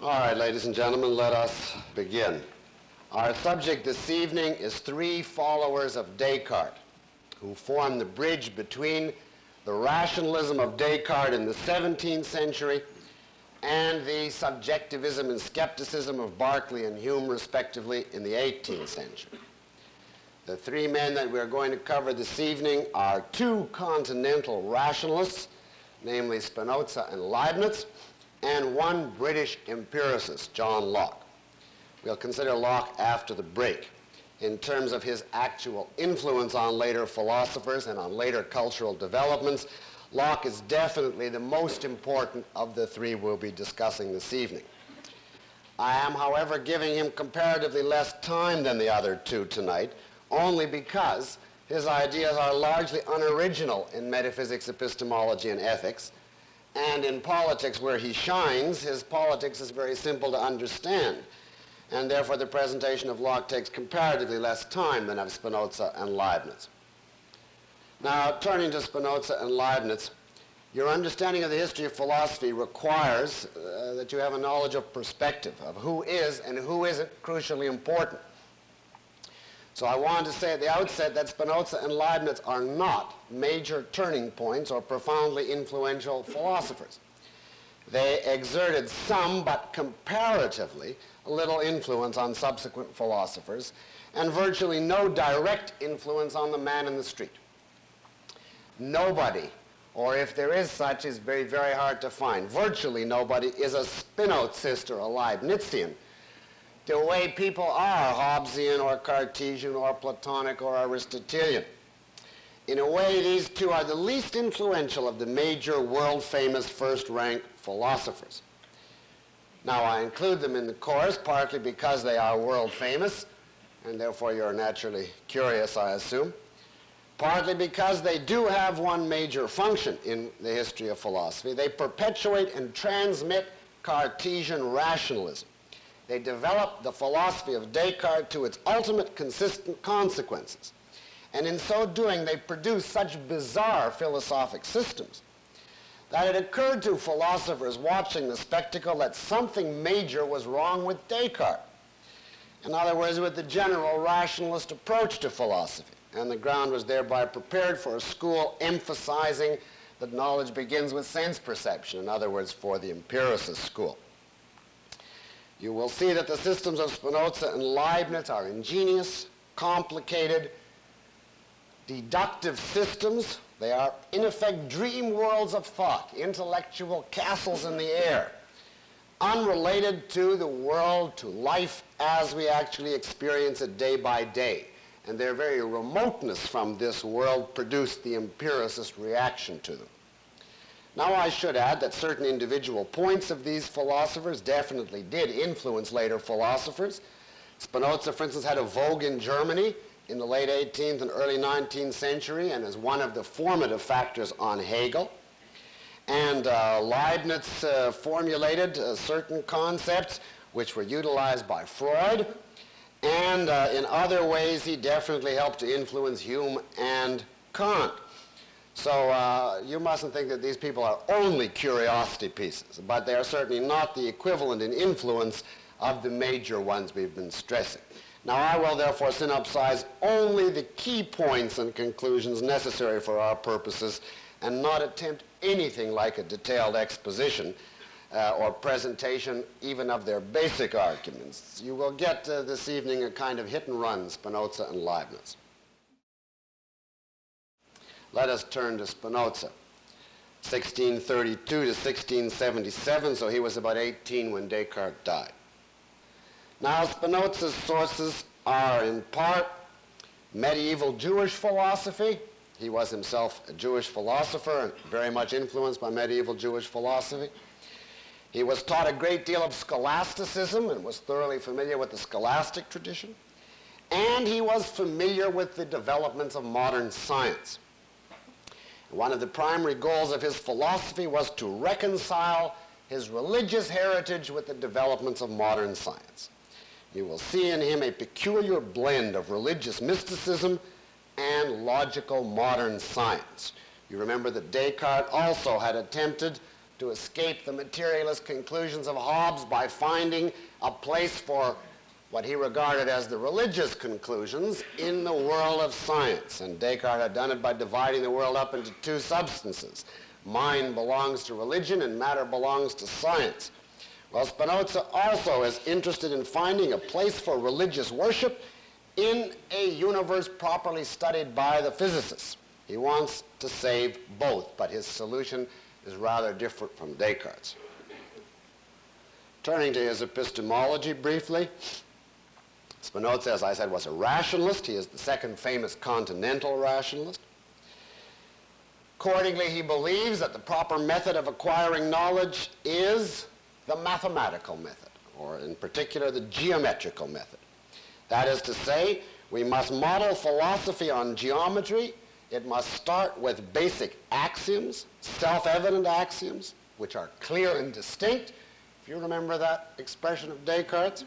All right, ladies and gentlemen, let us begin. Our subject this evening is three followers of Descartes who form the bridge between the rationalism of Descartes in the 17th century and the subjectivism and skepticism of Berkeley and Hume, respectively, in the 18th century. The three men that we're going to cover this evening are two continental rationalists, namely Spinoza and Leibniz, and one British empiricist, John Locke. We'll consider Locke after the break. In terms of his actual influence on later philosophers and on later cultural developments, Locke is definitely the most important of the three we'll be discussing this evening. I am, however, giving him comparatively less time than the other two tonight, only because his ideas are largely unoriginal in metaphysics, epistemology, and ethics. And in politics, where he shines, his politics is very simple to understand. And therefore, the presentation of Locke takes comparatively less time than of Spinoza and Leibniz. Now, turning to Spinoza and Leibniz, your understanding of the history of philosophy requires that you have a knowledge of perspective, of who is and who isn't crucially important. So I wanted to say at the outset that Spinoza and Leibniz are not major turning points or profoundly influential philosophers. They exerted some, but comparatively, little influence on subsequent philosophers, and virtually no direct influence on the man in the street. Nobody, or if there is such, is very, very hard to find. Virtually nobody is a Spinozist or a Leibnizian, the way people are Hobbesian or Cartesian or Platonic or Aristotelian. In a way, these two are the least influential of the major world-famous first-rank philosophers. Now, I include them in the course partly because they are world-famous, and therefore you're naturally curious, I assume, partly because they do have one major function in the history of philosophy. They perpetuate and transmit Cartesian rationalism. They develop the philosophy of Descartes to its ultimate consistent consequences. And in so doing, they produce such bizarre philosophic systems that it occurred to philosophers watching the spectacle that something major was wrong with Descartes. In other words, with the general rationalist approach to philosophy. And the ground was thereby prepared for a school emphasizing that knowledge begins with sense perception, in other words, for the empiricist school. You will see that the systems of Spinoza and Leibniz are ingenious, complicated, deductive systems. They are, in effect, dream worlds of thought, intellectual castles in the air, unrelated to the world, to life as we actually experience it day by day. And their very remoteness from this world produced the empiricist reaction to them. Now, I should add that certain individual points of these philosophers definitely did influence later philosophers. Spinoza, for instance, had a vogue in Germany in the late 18th and early 19th century and is one of the formative factors on Hegel. And Leibniz formulated certain concepts which were utilized by Freud. And in other ways, he definitely helped to influence Hume and Kant. So you mustn't think that these people are only curiosity pieces, but they are certainly not the equivalent in influence of the major ones we've been stressing. Now, I will therefore synopsize only the key points and conclusions necessary for our purposes and not attempt anything like a detailed exposition or presentation even of their basic arguments. You will get this evening a kind of hit and run Spinoza and Leibniz. Let us turn to Spinoza, 1632 to 1677, so he was about 18 when Descartes died. Now, Spinoza's sources are in part medieval Jewish philosophy. He was himself a Jewish philosopher and very much influenced by medieval Jewish philosophy. He was taught a great deal of scholasticism and was thoroughly familiar with the scholastic tradition. And he was familiar with the developments of modern science. One of the primary goals of his philosophy was to reconcile his religious heritage with the developments of modern science. You will see in him a peculiar blend of religious mysticism and logical modern science. You remember that Descartes also had attempted to escape the materialist conclusions of Hobbes by finding a place for what he regarded as the religious conclusions in the world of science. And Descartes had done it by dividing the world up into two substances. Mind belongs to religion and matter belongs to science. Well, Spinoza also is interested in finding a place for religious worship in a universe properly studied by the physicists. He wants to save both, but his solution is rather different from Descartes'. Turning to his epistemology briefly, Spinoza, as I said, was a rationalist. He is the second famous Continental Rationalist. Accordingly, he believes that the proper method of acquiring knowledge is the mathematical method, or in particular the geometrical method. That is to say, we must model philosophy on geometry. It must start with basic axioms, self-evident axioms, which are clear and distinct, if you remember that expression of Descartes',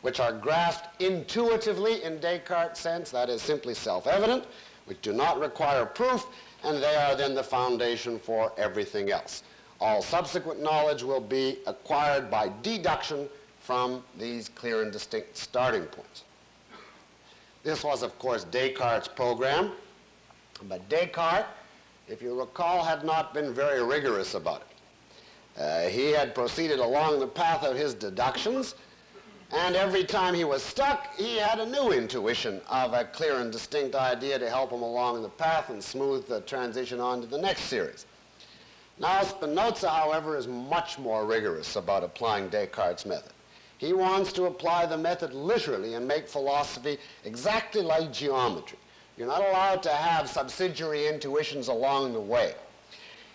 which are grasped intuitively in Descartes' sense, that is simply self-evident, which do not require proof, and they are then the foundation for everything else. All subsequent knowledge will be acquired by deduction from these clear and distinct starting points. This was, of course, Descartes' program, but Descartes, if you recall, had not been very rigorous about it. He had proceeded along the path of his deductions, and every time he was stuck, he had a new intuition of a clear and distinct idea to help him along the path and smooth the transition on to the next series. Now, Spinoza, however, is much more rigorous about applying Descartes' method. He wants to apply the method literally and make philosophy exactly like geometry. You're not allowed to have subsidiary intuitions along the way.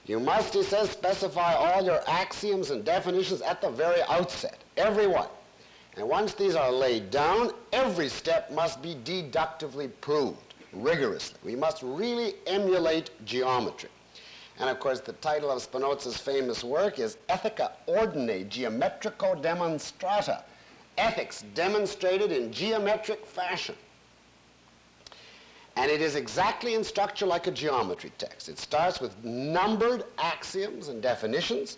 You must, he says, specify all your axioms and definitions at the very outset, every one. And once these are laid down, every step must be deductively proved, rigorously. We must really emulate geometry. And of course, the title of Spinoza's famous work is Ethica Ordine Geometrico Demonstrata, ethics demonstrated in geometric fashion. And it is exactly in structure like a geometry text. It starts with numbered axioms and definitions,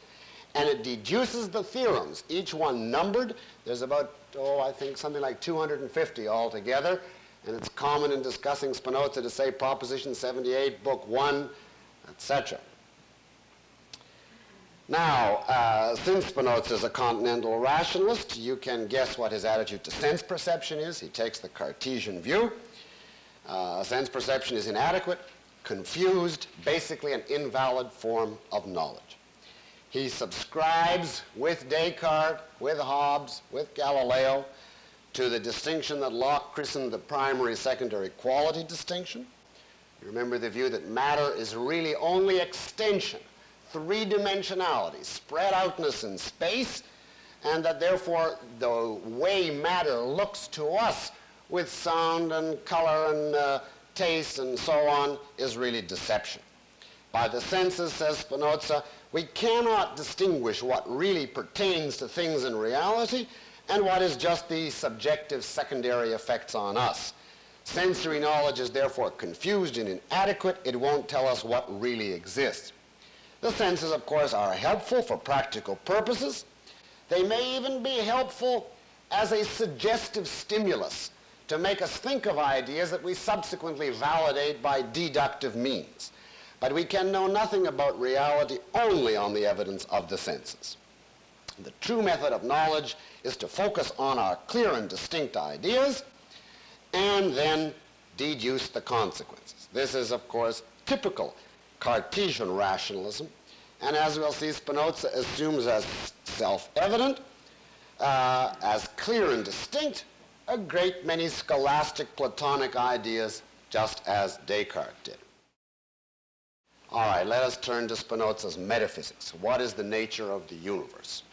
and it deduces the theorems, each one numbered. There's about, I think something like 250 altogether, and it's common in discussing Spinoza to say Proposition 78, Book 1, etc. Now, since Spinoza is a continental rationalist, you can guess what his attitude to sense perception is. He takes the Cartesian view. Sense perception is inadequate, confused, basically an invalid form of knowledge. He subscribes with Descartes, with Hobbes, with Galileo, to the distinction that Locke christened the primary-secondary quality distinction. You remember the view that matter is really only extension, three-dimensionality, spread outness in space, and that therefore the way matter looks to us with sound and color and taste and so on is really deception. By the senses, says Spinoza, we cannot distinguish what really pertains to things in reality and what is just the subjective secondary effects on us. Sensory knowledge is therefore confused and inadequate. It won't tell us what really exists. The senses, of course, are helpful for practical purposes. They may even be helpful as a suggestive stimulus to make us think of ideas that we subsequently validate by deductive means. But we can know nothing about reality only on the evidence of the senses. The true method of knowledge is to focus on our clear and distinct ideas and then deduce the consequences. This is, of course, typical Cartesian rationalism, and as we'll see, Spinoza assumes as self-evident, as clear and distinct, a great many scholastic Platonic ideas, just as Descartes did. All right, let us turn to Spinoza's metaphysics. What is the nature of the universe?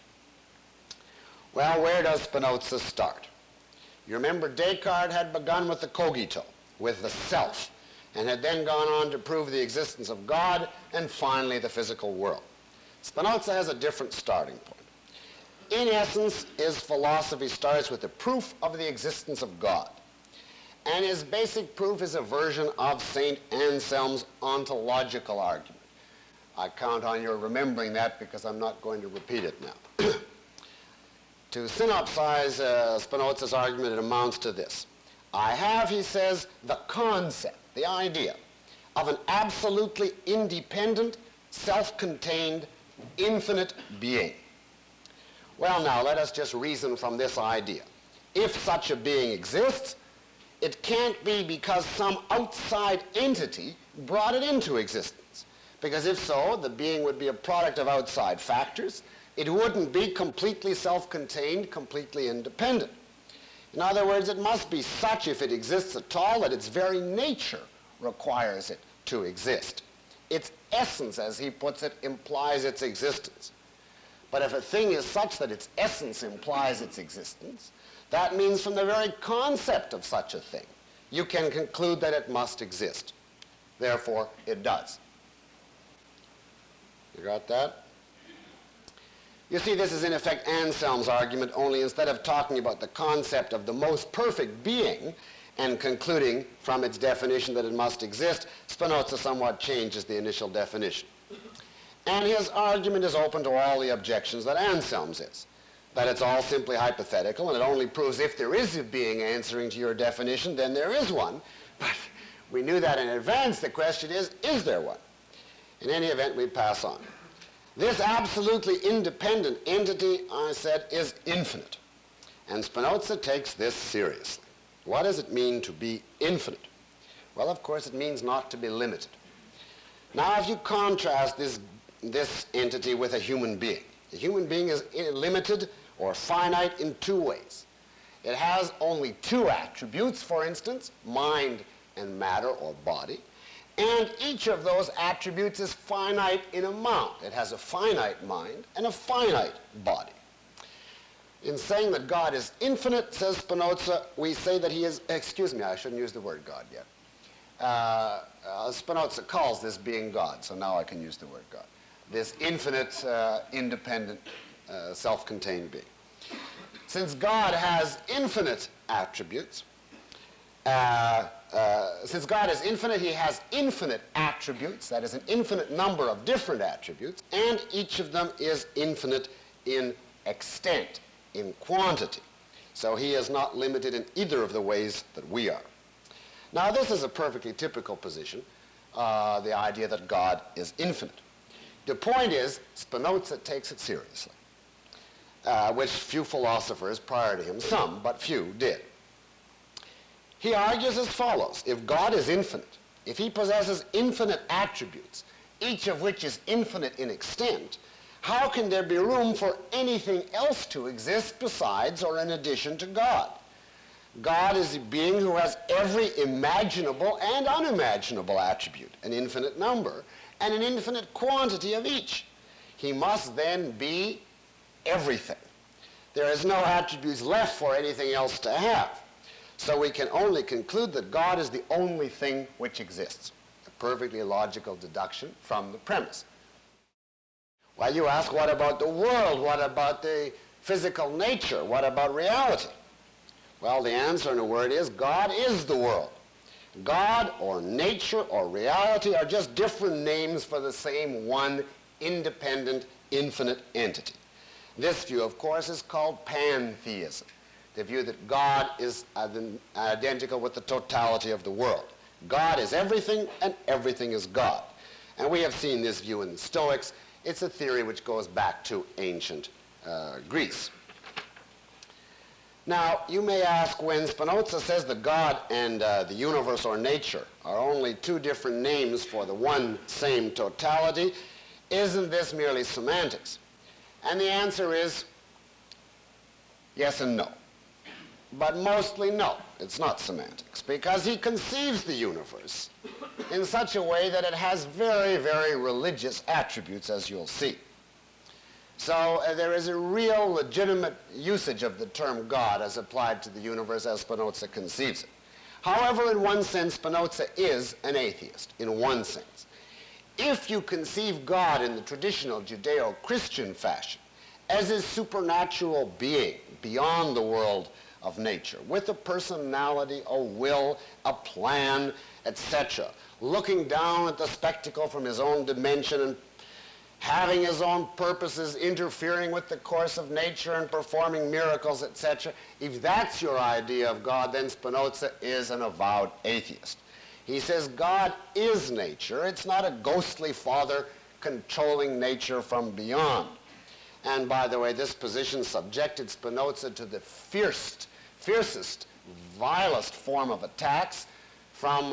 Well, where does Spinoza start? You remember Descartes had begun with the cogito, with the self, and had then gone on to prove the existence of God and finally the physical world. Spinoza has a different starting point. In essence, his philosophy starts with the proof of the existence of God. And his basic proof is a version of St. Anselm's ontological argument. I count on your remembering that because I'm not going to repeat it now. To synopsize Spinoza's argument, it amounts to this. I have, he says, the concept, the idea, of an absolutely independent, self-contained, infinite being. Well, now, let us just reason from this idea. If such a being exists, it can't be because some outside entity brought it into existence. Because if so, the being would be a product of outside factors. It wouldn't be completely self-contained, completely independent. In other words, it must be such, if it exists at all, that its very nature requires it to exist. Its essence, as he puts it, implies its existence. But if a thing is such that its essence implies its existence, that means from the very concept of such a thing, you can conclude that it must exist. Therefore, it does. You got that? You see, this is in effect Anselm's argument, only instead of talking about the concept of the most perfect being and concluding from its definition that it must exist, Spinoza somewhat changes the initial definition. And his argument is open to all the objections that Anselm's is, that it's all simply hypothetical, and it only proves if there is a being answering to your definition, then there is one. But we knew that in advance. The question is there one? In any event, we pass on. This absolutely independent entity, I said, is infinite. And Spinoza takes this seriously. What does it mean to be infinite? Well, of course, it means not to be limited. Now, if you contrast this entity with a human being, the human being is limited or finite in two ways. It has only two attributes, for instance, mind and matter or body. And each of those attributes is finite in amount. It has a finite mind and a finite body. In saying that God is infinite, says Spinoza, we say that he is, excuse me, I shouldn't use the word God yet. Spinoza calls this being God, so now I can use the word God. This infinite, independent, self-contained being. Since God has infinite attributes, since God is infinite, he has infinite attributes, that is an infinite number of different attributes, and each of them is infinite in extent, in quantity. So he is not limited in either of the ways that we are. Now, this is a perfectly typical position, the idea that God is infinite. The point is, Spinoza takes it seriously, which few philosophers prior to him, some, but few, did. He argues as follows. If God is infinite, if he possesses infinite attributes, each of which is infinite in extent, how can there be room for anything else to exist besides or in addition to God? God is a being who has every imaginable and unimaginable attribute, an infinite number, and an infinite quantity of each. He must then be everything. There is no attributes left for anything else to have. So we can only conclude that God is the only thing which exists. A perfectly logical deduction from the premise. Well, you ask, what about the world? What about the physical nature? What about reality? Well, the answer in a word is God is the world. God or nature or reality are just different names for the same one independent, infinite entity. This view, of course, is called Pantheism. The view that God is identical with the totality of the world. God is everything, and everything is God. And we have seen this view in the Stoics. It's a theory which goes back to ancient Greece. Now, you may ask, when Spinoza says that God and the universe or nature are only two different names for the one same totality, isn't this merely semantics? And the answer is yes and no. But mostly no, it's not semantics, because he conceives the universe in such a way that it has very, very religious attributes, as you'll see. So there is a real legitimate usage of the term God as applied to the universe as Spinoza conceives it. However, in one sense, Spinoza is an atheist, in one sense. If you conceive God in the traditional Judeo-Christian fashion as a supernatural being beyond the world of nature, with a personality, a will, a plan, etc., looking down at the spectacle from his own dimension having his own purposes, interfering with the course of nature and performing miracles, etc. If that's your idea of God, then Spinoza is an avowed atheist. He says God is nature. It's not a ghostly father controlling nature from beyond. And by the way, this position subjected Spinoza to the fiercest, vilest form of attacks from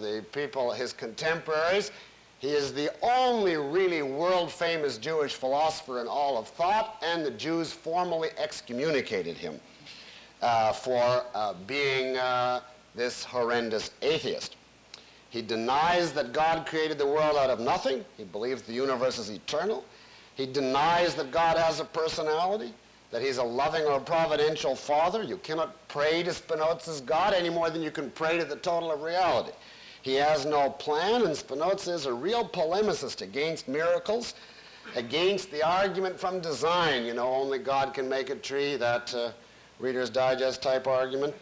the people, his contemporaries. He is the only really world-famous Jewish philosopher in all of thought, and the Jews formally excommunicated him for being this horrendous atheist. He denies that God created the world out of nothing. He believes the universe is eternal. He denies that God has a personality, that he's a loving or providential father. You cannot pray to Spinoza's God any more than you can pray to the total of reality. He has no plan, and Spinoza is a real polemicist against miracles, against the argument from design, you know, only God can make a tree, that Reader's Digest type argument.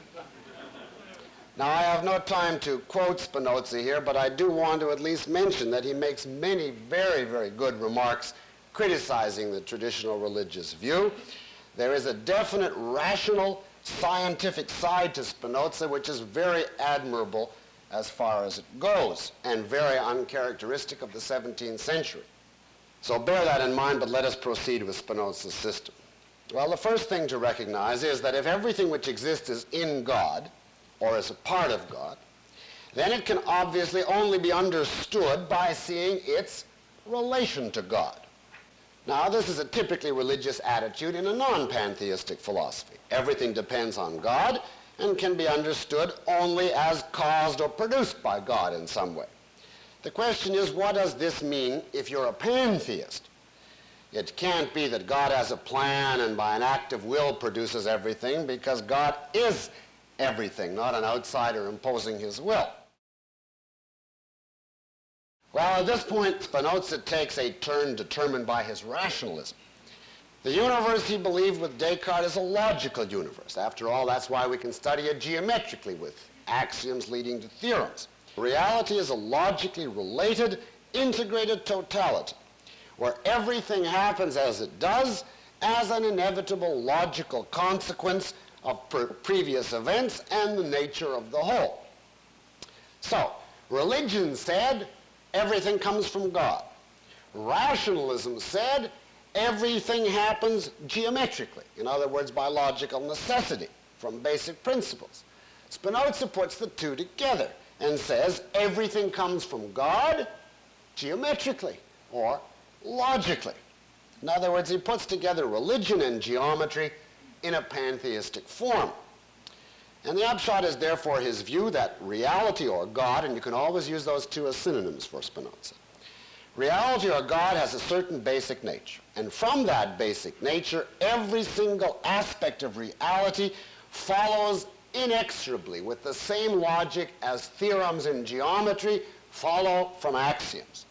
Now, I have no time to quote Spinoza here, but I do want to at least mention that he makes many very, very good remarks criticizing the traditional religious view. There is a definite rational scientific side to Spinoza which is very admirable as far as it goes, and very uncharacteristic of the 17th century. So bear that in mind, but let us proceed with Spinoza's system. Well, the first thing to recognize is that if everything which exists is in God, or is a part of God, then it can obviously only be understood by seeing its relation to God. Now, this is a typically religious attitude in a non-pantheistic philosophy. Everything depends on God and can be understood only as caused or produced by God in some way. The question is, what does this mean if you're a pantheist? It can't be that God has a plan and by an act of will produces everything, because God is everything, not an outsider imposing his will. Well, at this point, Spinoza takes a turn determined by his rationalism. The universe, he believed with Descartes, is a logical universe. After all, that's why we can study it geometrically with axioms leading to theorems. Reality is a logically related, integrated totality, where everything happens as it does as an inevitable logical consequence of previous events and the nature of the whole. So, religion said everything comes from God. Rationalism said everything happens geometrically, in other words, by logical necessity, from basic principles. Spinoza puts the two together and says everything comes from God geometrically, or logically. In other words, he puts together religion and geometry in a pantheistic form. And the upshot is therefore his view that reality or God, and you can always use those two as synonyms for Spinoza, reality or God has a certain basic nature. And from that basic nature, every single aspect of reality follows inexorably with the same logic as theorems in geometry follow from axioms.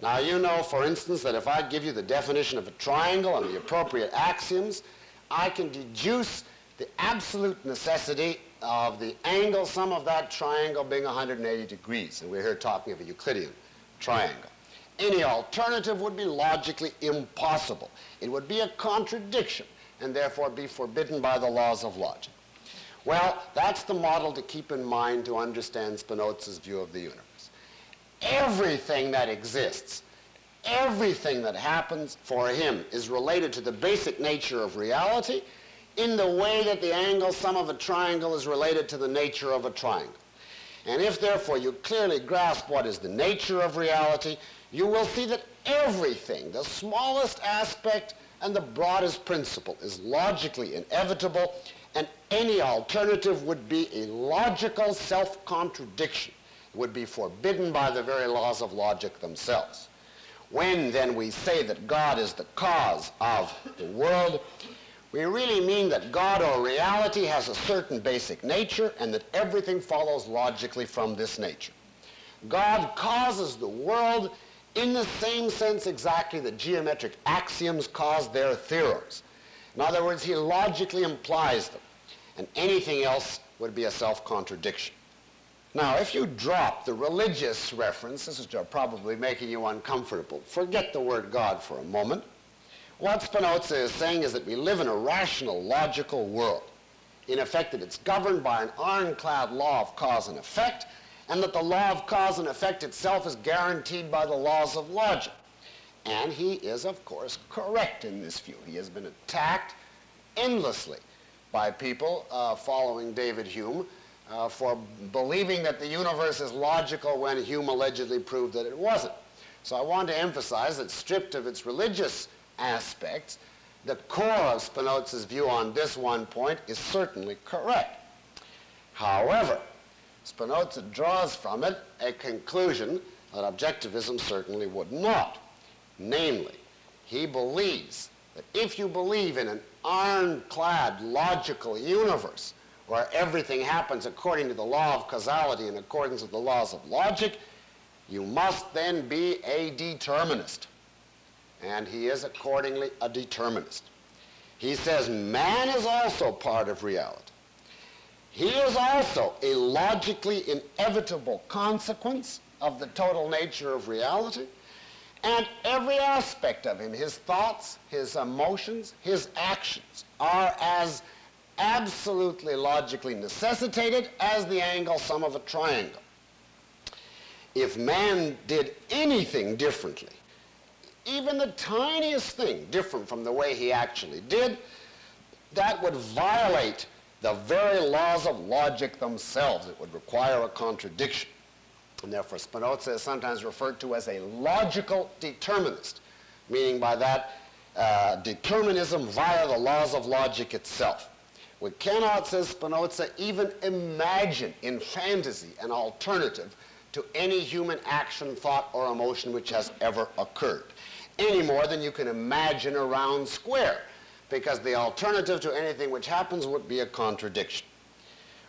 Now, you know, for instance, that if I give you the definition of a triangle and the appropriate axioms, I can deduce the absolute necessity of the angle sum of that triangle being 180 degrees. And we're here talking of a Euclidean triangle. Any alternative would be logically impossible. It would be a contradiction and therefore be forbidden by the laws of logic. Well, that's the model to keep in mind to understand Spinoza's view of the universe. Everything that exists, everything that happens for him is related to the basic nature of reality in the way that the angle sum of a triangle is related to the nature of a triangle. And if, therefore, you clearly grasp what is the nature of reality, you will see that everything, the smallest aspect and the broadest principle, is logically inevitable, and any alternative would be a logical self-contradiction. It would be forbidden by the very laws of logic themselves. When, then, we say that God is the cause of the world, we really mean that God or reality has a certain basic nature and that everything follows logically from this nature. God causes the world in the same sense exactly that geometric axioms cause their theorems. In other words, he logically implies them, and anything else would be a self-contradiction. Now, if you drop the religious references, which are probably making you uncomfortable, forget the word God for a moment. What Spinoza is saying is that we live in a rational, logical world. In effect, that it's governed by an ironclad law of cause and effect, and that the law of cause and effect itself is guaranteed by the laws of logic. And he is, of course, correct in this view. He has been attacked endlessly by people following David Hume for believing that the universe is logical when Hume allegedly proved that it wasn't. So I want to emphasize that stripped of its religious aspects, the core of Spinoza's view on this one point is certainly correct. However, Spinoza draws from it a conclusion that objectivism certainly would not. Namely, he believes that if you believe in an ironclad logical universe where everything happens according to the law of causality in accordance with the laws of logic, you must then be a determinist. And he is accordingly a determinist. He says man is also part of reality. He is also a logically inevitable consequence of the total nature of reality, and every aspect of him, his thoughts, his emotions, his actions, are as absolutely logically necessitated as the angle sum of a triangle. If man did anything differently, even the tiniest thing different from the way he actually did, that would violate the very laws of logic themselves. It would require a contradiction. And therefore Spinoza is sometimes referred to as a logical determinist, meaning by that determinism via the laws of logic itself. We cannot, says Spinoza, even imagine in fantasy an alternative to any human action, thought, or emotion which has ever occurred, any more than you can imagine a round square, because the alternative to anything which happens would be a contradiction.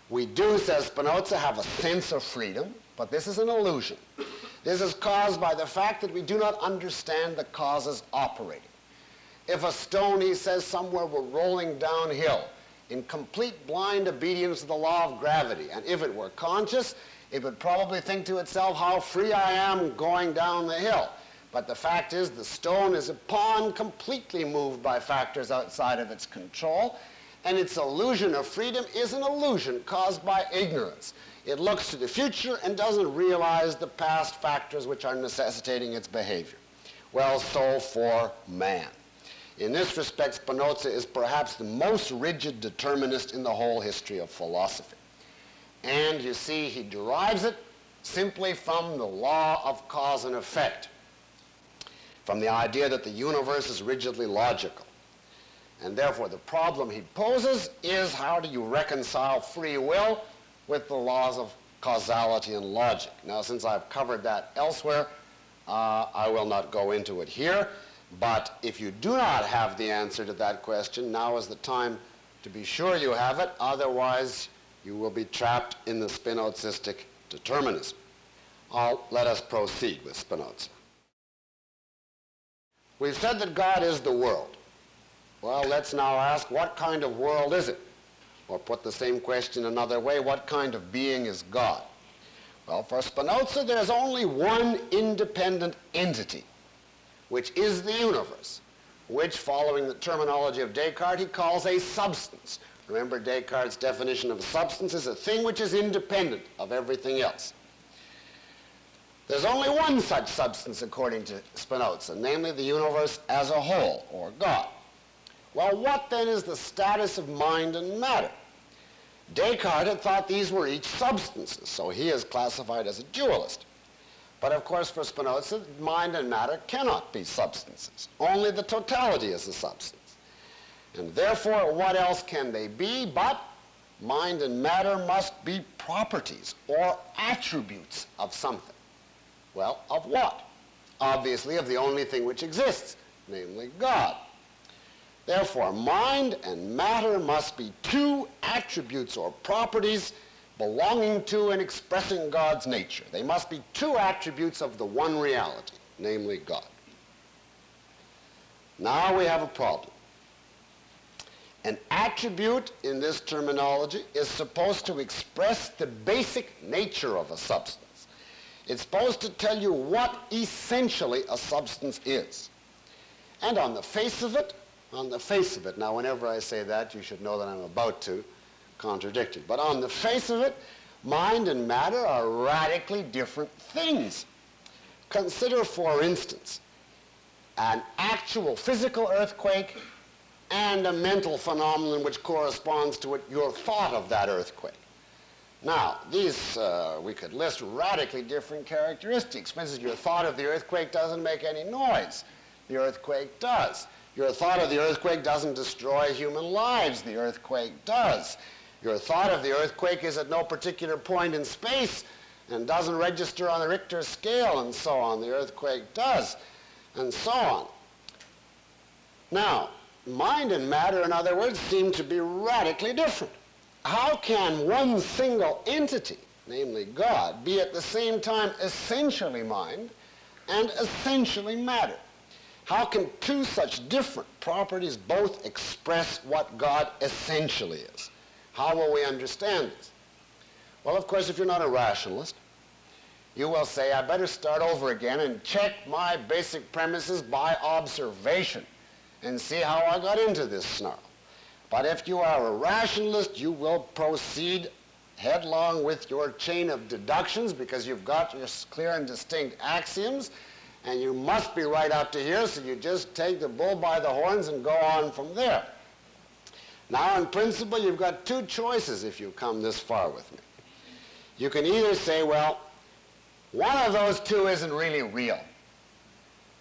We do, says Spinoza, have a sense of freedom, but this is an illusion. This is caused by the fact that we do not understand the causes operating. If a stone, he says, somewhere were rolling downhill in complete blind obedience to the law of gravity, and if it were conscious, it would probably think to itself, how free I am going down the hill. But the fact is, the stone is a pawn completely moved by factors outside of its control, and its illusion of freedom is an illusion caused by ignorance. It looks to the future and doesn't realize the past factors which are necessitating its behavior. Well, so for man. In this respect, Spinoza is perhaps the most rigid determinist in the whole history of philosophy. And you see, he derives it simply from the law of cause and effect, from the idea that the universe is rigidly logical. And therefore, the problem he poses is, how do you reconcile free will with the laws of causality and logic? Now, since I've covered that elsewhere, I will not go into it here. But if you do not have the answer to that question, now is the time to be sure you have it. Otherwise, you will be trapped in the Spinozistic determinism. Let us proceed with Spinoza. We've said that God is the world. Well, let's now ask, what kind of world is it? Or put the same question another way, what kind of being is God? Well, for Spinoza, there's only one independent entity, which is the universe, which, following the terminology of Descartes, he calls a substance. Remember, Descartes' definition of a substance is a thing which is independent of everything else. There's only one such substance, according to Spinoza, namely the universe as a whole, or God. Well, what then is the status of mind and matter? Descartes had thought these were each substances, so he is classified as a dualist. But of course, for Spinoza, mind and matter cannot be substances. Only the totality is a substance. And therefore, what else can they be but mind and matter must be properties or attributes of something. Well, of what? Obviously, of the only thing which exists, namely God. Therefore, mind and matter must be two attributes or properties belonging to and expressing God's nature. They must be two attributes of the one reality, namely God. Now we have a problem. An attribute in this terminology is supposed to express the basic nature of a substance. It's supposed to tell you what essentially a substance is. And on the face of it, now whenever I say that, you should know that I'm about to contradict it. But on the face of it, mind and matter are radically different things. Consider, for instance, an actual physical earthquake and a mental phenomenon which corresponds to it, your thought of that earthquake. Now, these, we could list radically different characteristics. For instance, your thought of the earthquake doesn't make any noise. The earthquake does. Your thought of the earthquake doesn't destroy human lives. The earthquake does. Your thought of the earthquake is at no particular point in space and doesn't register on the Richter scale, and so on. The earthquake does, and so on. Now, mind and matter, in other words, seem to be radically different. How can one single entity, namely God, be at the same time essentially mind and essentially matter? How can two such different properties both express what God essentially is? How will we understand this? Well, of course, if you're not a rationalist, you will say, I better start over again and check my basic premises by observation and see how I got into this snarl. But if you are a rationalist, you will proceed headlong with your chain of deductions because you've got your clear and distinct axioms, and you must be right up to here, so you just take the bull by the horns and go on from there. Now, in principle, you've got two choices if you come this far with me. You can either say, well, one of those two isn't really real.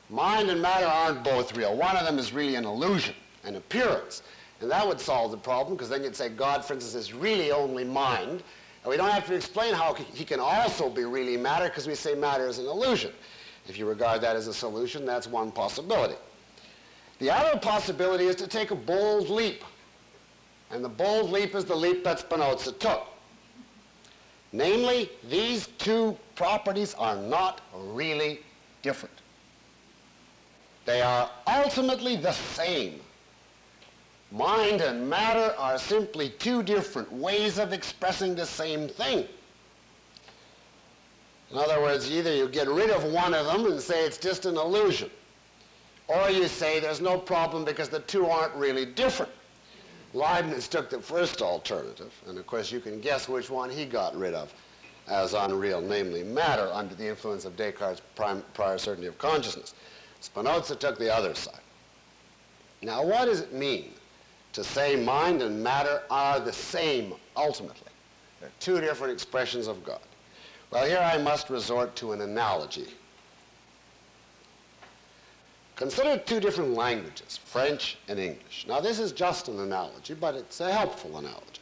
Mind and matter aren't both real. One of them is really an illusion, an appearance. And that would solve the problem, because then you'd say God, for instance, is really only mind. And we don't have to explain how he can also be really matter, because we say matter is an illusion. If you regard that as a solution, that's one possibility. The other possibility is to take a bold leap. And the bold leap is the leap that Spinoza took. Namely, these two properties are not really different. They are ultimately the same. Mind and matter are simply two different ways of expressing the same thing. In other words, either you get rid of one of them and say it's just an illusion, or you say there's no problem because the two aren't really different. Leibniz took the first alternative, and of course you can guess which one he got rid of as unreal, namely matter, under the influence of Descartes' prior certainty of consciousness. Spinoza took the other side. Now, what does it mean to say mind and matter are the same ultimately? They're two different expressions of God. Well, here I must resort to an analogy. Consider two different languages, French and English. Now, this is just an analogy, but it's a helpful analogy.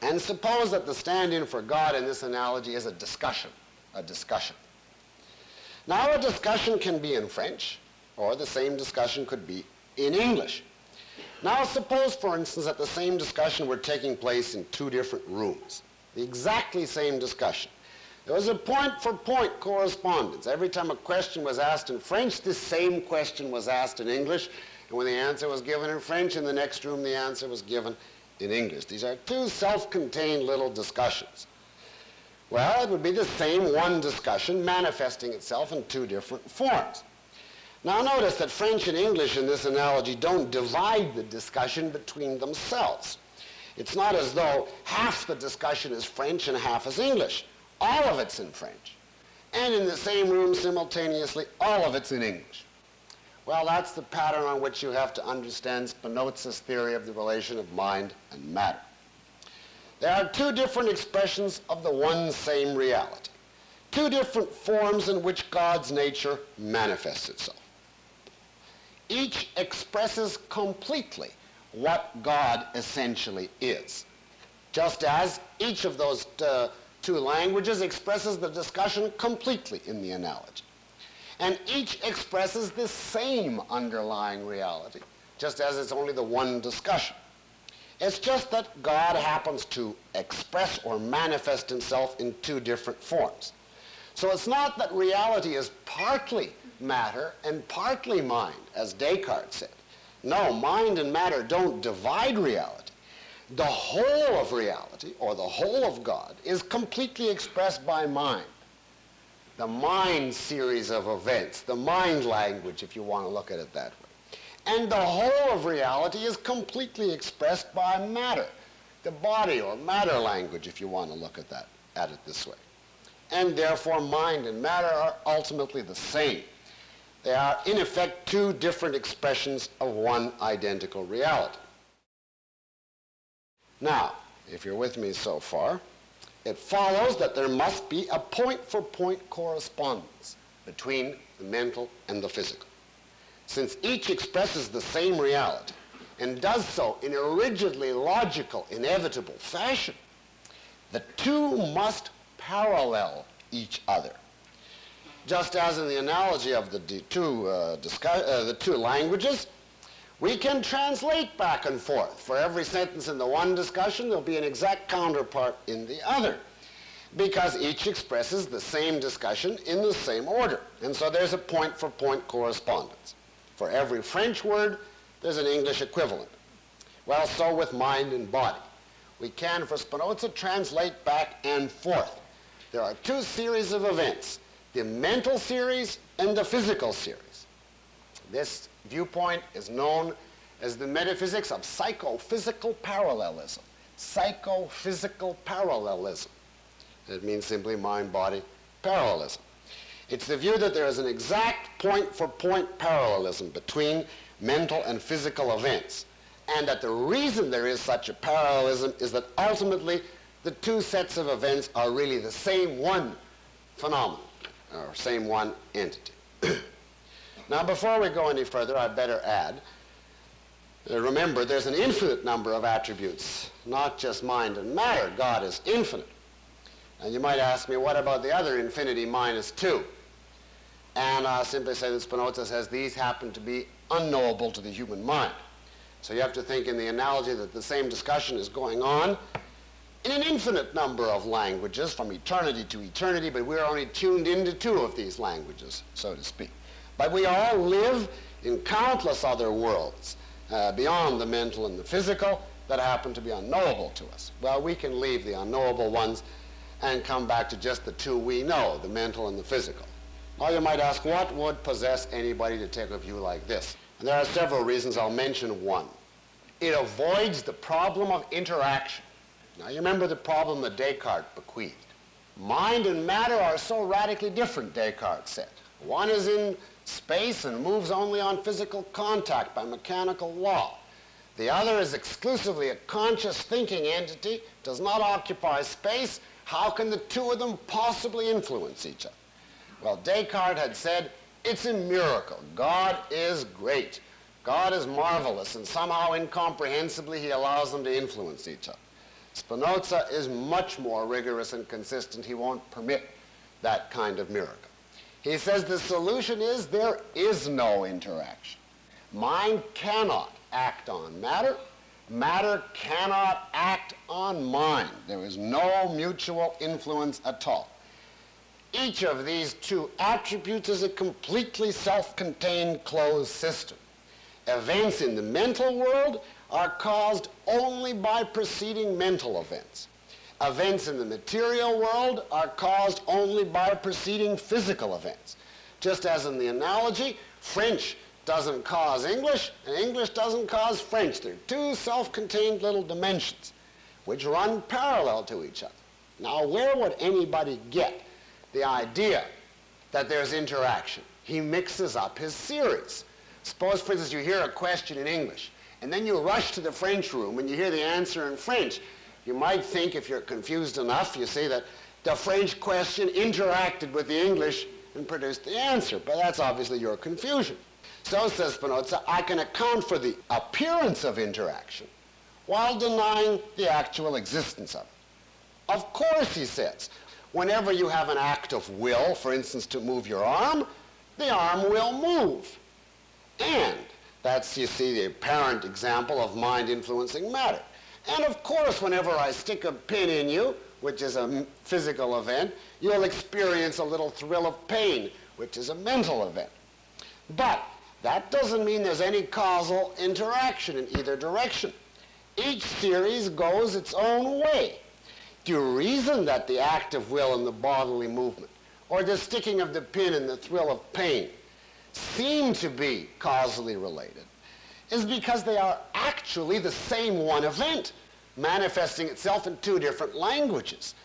And suppose that the stand-in for God in this analogy is a discussion. Now, a discussion can be in French, or the same discussion could be in English. Now, suppose, for instance, that the same discussion were taking place in two different rooms. The exactly same discussion. There was a point-for-point correspondence. Every time a question was asked in French, the same question was asked in English. And when the answer was given in French, in the next room the answer was given in English. These are two self-contained little discussions. Well, it would be the same one discussion manifesting itself in two different forms. Now notice that French and English in this analogy don't divide the discussion between themselves. It's not as though half the discussion is French and half is English. All of it's in French. And in the same room simultaneously, all of it's in English. Well, that's the pattern on which you have to understand Spinoza's theory of the relation of mind and matter. There are two different expressions of the one same reality. Two different forms in which God's nature manifests itself. Each expresses completely what God essentially is, just as each of those two languages expresses the discussion completely in the analogy. And each expresses the same underlying reality, just as it's only the one discussion. It's just that God happens to express or manifest himself in two different forms. So it's not that reality is partly matter and partly mind, as Descartes said. No, mind and matter don't divide reality. The whole of reality, or the whole of God, is completely expressed by mind. The mind series of events, the mind language, if you want to look at it that way. And the whole of reality is completely expressed by matter, the body or matter language, if you want to look at it this way. And therefore, mind and matter are ultimately the same. They are, in effect, two different expressions of one identical reality. Now, if you're with me so far, it follows that there must be a point-for-point correspondence between the mental and the physical. Since each expresses the same reality and does so in a rigidly logical, inevitable fashion, the two must parallel each other. Just as in the analogy of the two languages, we can translate back and forth. For every sentence in the one discussion, there'll be an exact counterpart in the other, because each expresses the same discussion in the same order. And so there's a point-for-point correspondence. For every French word, there's an English equivalent. Well, so with mind and body. We can, for Spinoza, translate back and forth. There are two series of events, the mental series and the physical series. This viewpoint is known as the metaphysics of psychophysical parallelism. Psychophysical parallelism. It means simply mind-body parallelism. It's the view that there is an exact point-for-point parallelism between mental and physical events, and that the reason there is such a parallelism is that ultimately the two sets of events are really the same one phenomenon, or same one entity. Now, before we go any further, I'd better add, remember, there's an infinite number of attributes, not just mind and matter. God is infinite. And you might ask me, what about the other infinity minus 2? And I'll simply say that Spinoza says these happen to be unknowable to the human mind. So you have to think in the analogy that the same discussion is going on in an infinite number of languages from eternity to eternity, but we're only tuned into 2 of these languages, so to speak. But we all live in countless other worlds beyond the mental and the physical that happen to be unknowable to us. Well, we can leave the unknowable ones and come back to just the 2 we know, the mental and the physical. Now you might ask, what would possess anybody to take a view like this? And there are several reasons. I'll mention one. It avoids the problem of interaction. Now you remember the problem that Descartes bequeathed. Mind and matter are so radically different, Descartes said. One is in space and moves only on physical contact by mechanical law. The other is exclusively a conscious thinking entity, does not occupy space. How can the 2 of them possibly influence each other? Well, Descartes had said, it's a miracle. God is great. God is marvelous, and somehow incomprehensibly he allows them to influence each other. Spinoza is much more rigorous and consistent. He won't permit that kind of miracle. He says the solution is there is no interaction. Mind cannot act on matter. Matter cannot act on mind. There is no mutual influence at all. Each of these 2 attributes is a completely self-contained closed system. Events in the mental world are caused only by preceding mental events. Events in the material world are caused only by preceding physical events. Just as in the analogy, French doesn't cause English, and English doesn't cause French. They're 2 self-contained little dimensions which run parallel to each other. Now, where would anybody get the idea that there's interaction? He mixes up his series. Suppose, for instance, you hear a question in English, and then you rush to the French room and you hear the answer in French. You might think, if you're confused enough, you see that the French question interacted with the English and produced the answer. But that's obviously your confusion. So, says Spinoza, I can account for the appearance of interaction while denying the actual existence of it. Of course, he says, whenever you have an act of will, for instance, to move your arm, the arm will move. And that's, you see, the apparent example of mind influencing matter. And of course, whenever I stick a pin in you, which is a physical event, you'll experience a little thrill of pain, which is a mental event. But That doesn't mean there's any causal interaction in either direction. Each series goes its own way. Do you reason that the act of will and the bodily movement, or the sticking of the pin and the thrill of pain, seem to be causally related, is because they are actually the same one event, manifesting itself in two different languages,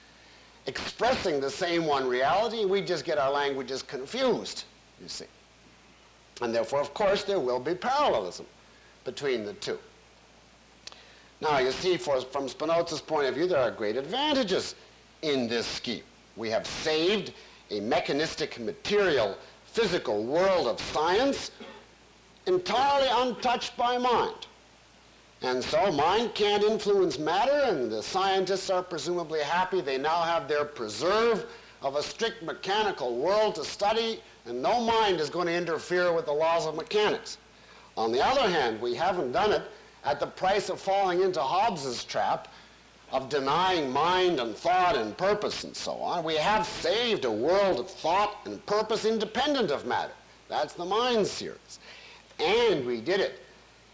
expressing the same one reality. We just get our languages confused, you see. And therefore, of course, there will be parallelism between the two. Now, you see, from Spinoza's point of view, there are great advantages in this scheme. We have saved a mechanistic, material, physical world of science entirely untouched by mind. And so mind can't influence matter, and the scientists are presumably happy they now have their preserve of a strict mechanical world to study, and no mind is going to interfere with the laws of mechanics. On the other hand, we haven't done it at the price of falling into Hobbes's trap of denying mind and thought and purpose and so on. We have saved a world of thought and purpose independent of matter. That's the mind series. And we did it,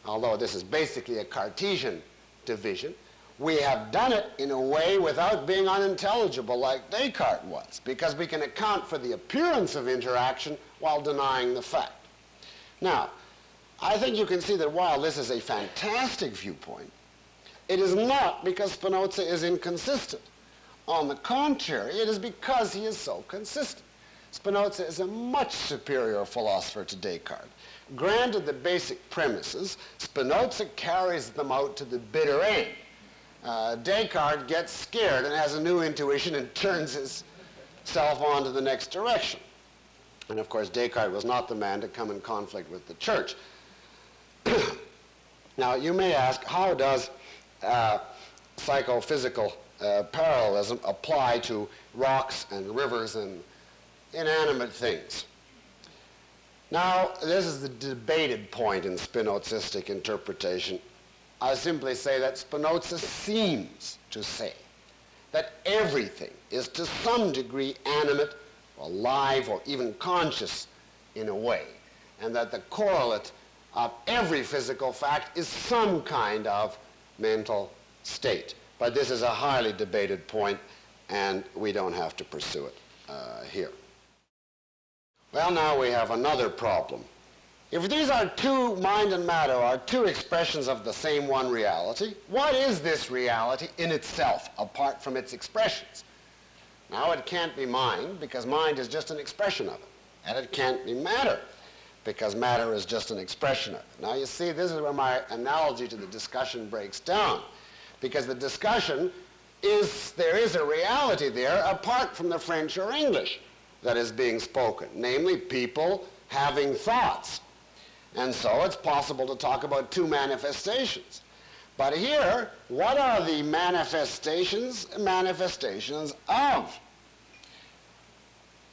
although this is basically a Cartesian division, we have done it in a way without being unintelligible like Descartes was, because we can account for the appearance of interaction while denying the fact. Now, I think you can see that while this is a fantastic viewpoint, it is not because Spinoza is inconsistent. On the contrary, it is because he is so consistent. Spinoza is a much superior philosopher to Descartes. Granted the basic premises, Spinoza carries them out to the bitter end. Descartes gets scared and has a new intuition and turns himself on to the next direction. And of course, Descartes was not the man to come in conflict with the church. Now, you may ask, how does psychophysical parallelism apply to rocks and rivers and inanimate things? Now, this is the debated point in Spinozistic interpretation. I simply say that Spinoza seems to say that everything is to some degree animate, or alive, or even conscious in a way, and that the correlate of every physical fact is some kind of mental state. But this is a highly debated point, and we don't have to pursue it here. Well, now we have another problem. If these are two, mind and matter are two expressions of the same one reality, what is this reality in itself, apart from its expressions? Now, it can't be mind, because mind is just an expression of it. And it can't be matter, because matter is just an expression of it. Now, you see, this is where my analogy to the discussion breaks down, because the discussion is, there is a reality there apart from the French or English that is being spoken, namely people having thoughts. And so it's possible to talk about two manifestations. But here, what are the manifestations? Manifestations of.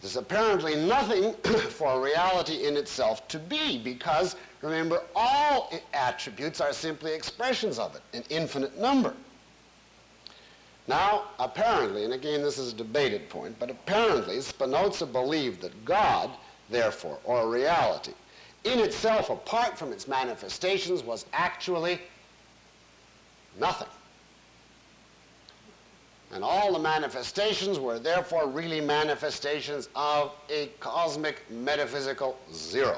There's apparently nothing for reality in itself to be, because, remember, all attributes are simply expressions of it, an infinite number. Now, apparently, and again this is a debated point, but apparently Spinoza believed that God, therefore, or reality, in itself, apart from its manifestations, was actually nothing. And all the manifestations were therefore really manifestations of a cosmic metaphysical zero.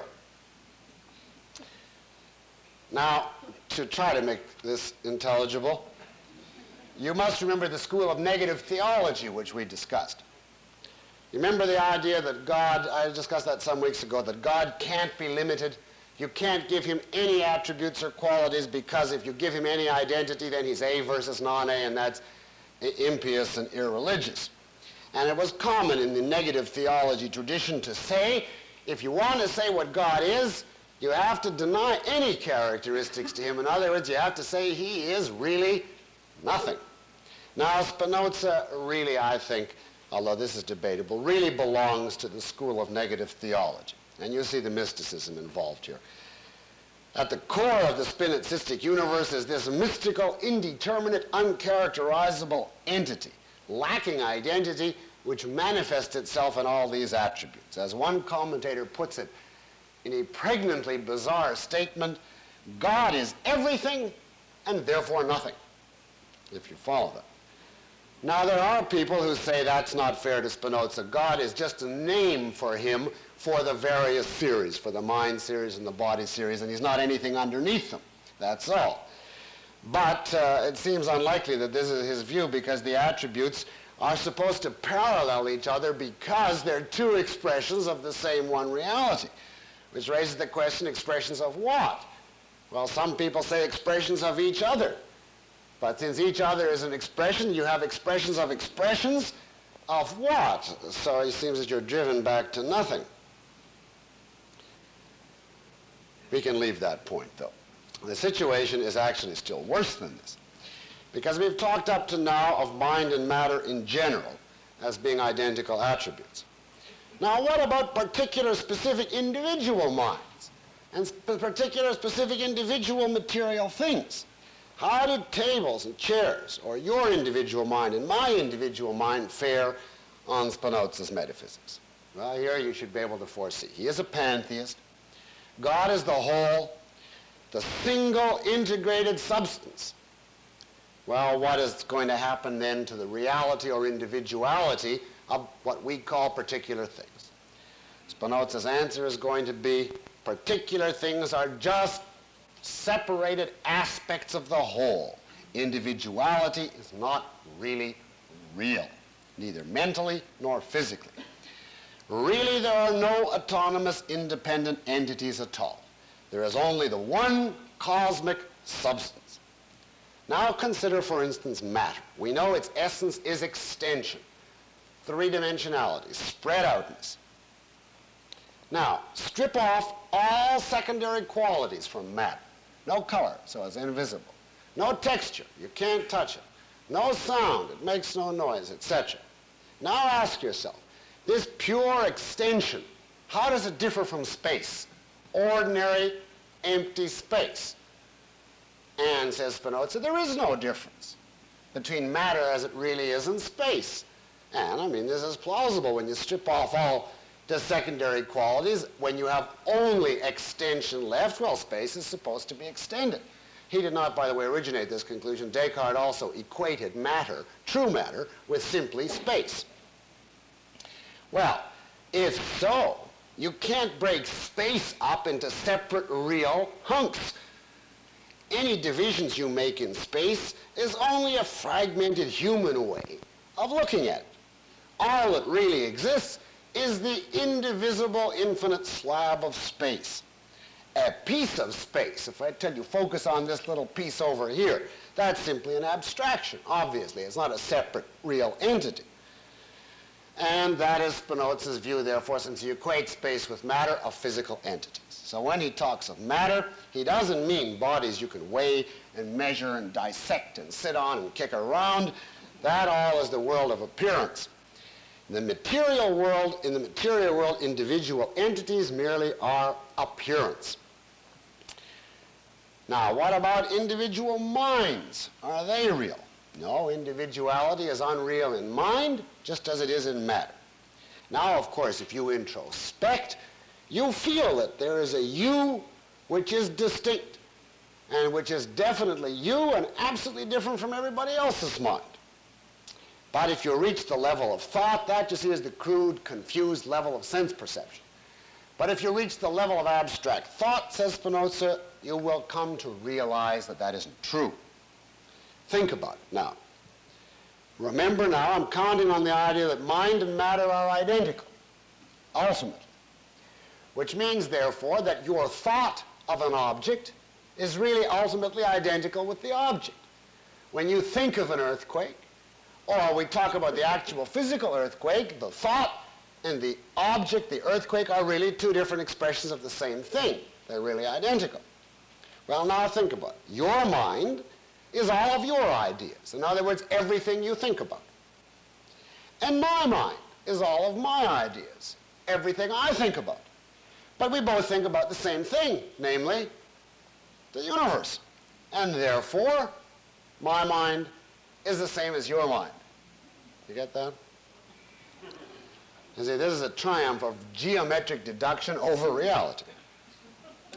Now, to try to make this intelligible, you must remember the school of negative theology, which we discussed. You remember the idea that God, I discussed that some weeks ago, that God can't be limited. You can't give him any attributes or qualities, because if you give him any identity, then he's A versus non-A, and that's impious and irreligious. And it was common in the negative theology tradition to say, if you want to say what God is, you have to deny any characteristics to him. In other words, you have to say he is really nothing. Now, Spinoza really, I think, although this is debatable, really belongs to the school of negative theology. And you see the mysticism involved here. At the core of the Spinozistic universe is this mystical, indeterminate, uncharacterizable entity, lacking identity, which manifests itself in all these attributes. As one commentator puts it, in a pregnantly bizarre statement, God is everything and therefore nothing, if you follow that. Now, there are people who say that's not fair to Spinoza. God is just a name for him for the various series, for the mind series and the body series, and he's not anything underneath them. That's all. But it seems unlikely that this is his view, because the attributes are supposed to parallel each other because they're two expressions of the same one reality, which raises the question, expressions of what? Well, some people say expressions of each other. But since each other is an expression, you have expressions of what? So it seems that you're driven back to nothing. We can leave that point, though. The situation is actually still worse than this, because we've talked up to now of mind and matter in general as being identical attributes. Now, what about particular specific individual minds and particular specific individual material things? How do tables and chairs, or your individual mind and my individual mind, fare on Spinoza's metaphysics? Well, here you should be able to foresee. He is a pantheist. God is the whole, the single integrated substance. Well, what is going to happen then to the reality or individuality of what we call particular things? Spinoza's answer is going to be, particular things are just separated aspects of the whole. Individuality is not really real, neither mentally nor physically. Really, there are no autonomous, independent entities at all. There is only the one cosmic substance. Now consider, for instance, matter. We know its essence is extension, three-dimensionality, spread outness. Now, strip off all secondary qualities from matter. No color, so it's invisible. No texture, you can't touch it. No sound, it makes no noise, etc. Now ask yourself, this pure extension, how does it differ from space? Ordinary, empty space. And, says Spinoza, there is no difference between matter as it really is and space. And, I mean, this is plausible when you strip off all the secondary qualities. When you have only extension left, well, space is supposed to be extended. He did not, by the way, originate this conclusion. Descartes also equated matter, true matter, with simply space. Well, if so, you can't break space up into separate real hunks. Any divisions you make in space is only a fragmented human way of looking at it. All that really exists is the indivisible infinite slab of space. A piece of space, if I tell you focus on this little piece over here, that's simply an abstraction, obviously. It's not a separate real entity. And that is Spinoza's view, therefore, since he equates space with matter, of physical entities. So when he talks of matter, he doesn't mean bodies you can weigh and measure and dissect and sit on and kick around. That all is the world of appearance. In the material world, individual entities merely are appearance. Now, what about individual minds? Are they real? No, individuality is unreal in mind, just as it is in matter. Now, of course, if you introspect, you feel that there is a you which is distinct, and which is definitely you and absolutely different from everybody else's mind. But if you reach the level of thought, that you see is the crude, confused level of sense perception. But if you reach the level of abstract thought, says Spinoza, you will come to realize that that isn't true. Think about it now. Remember now, I'm counting on the idea that mind and matter are identical, ultimately. Which means, therefore, that your thought of an object is really ultimately identical with the object. When you think of an earthquake, or we talk about the actual physical earthquake, the thought and the object, the earthquake, are really two different expressions of the same thing. They're really identical. Well, now think about it. Your mind is all of your ideas. In other words, everything you think about. And my mind is all of my ideas, everything I think about. But we both think about the same thing, namely the universe. And therefore, my mind is the same as your mind. You get that? You see, this is a triumph of geometric deduction over reality.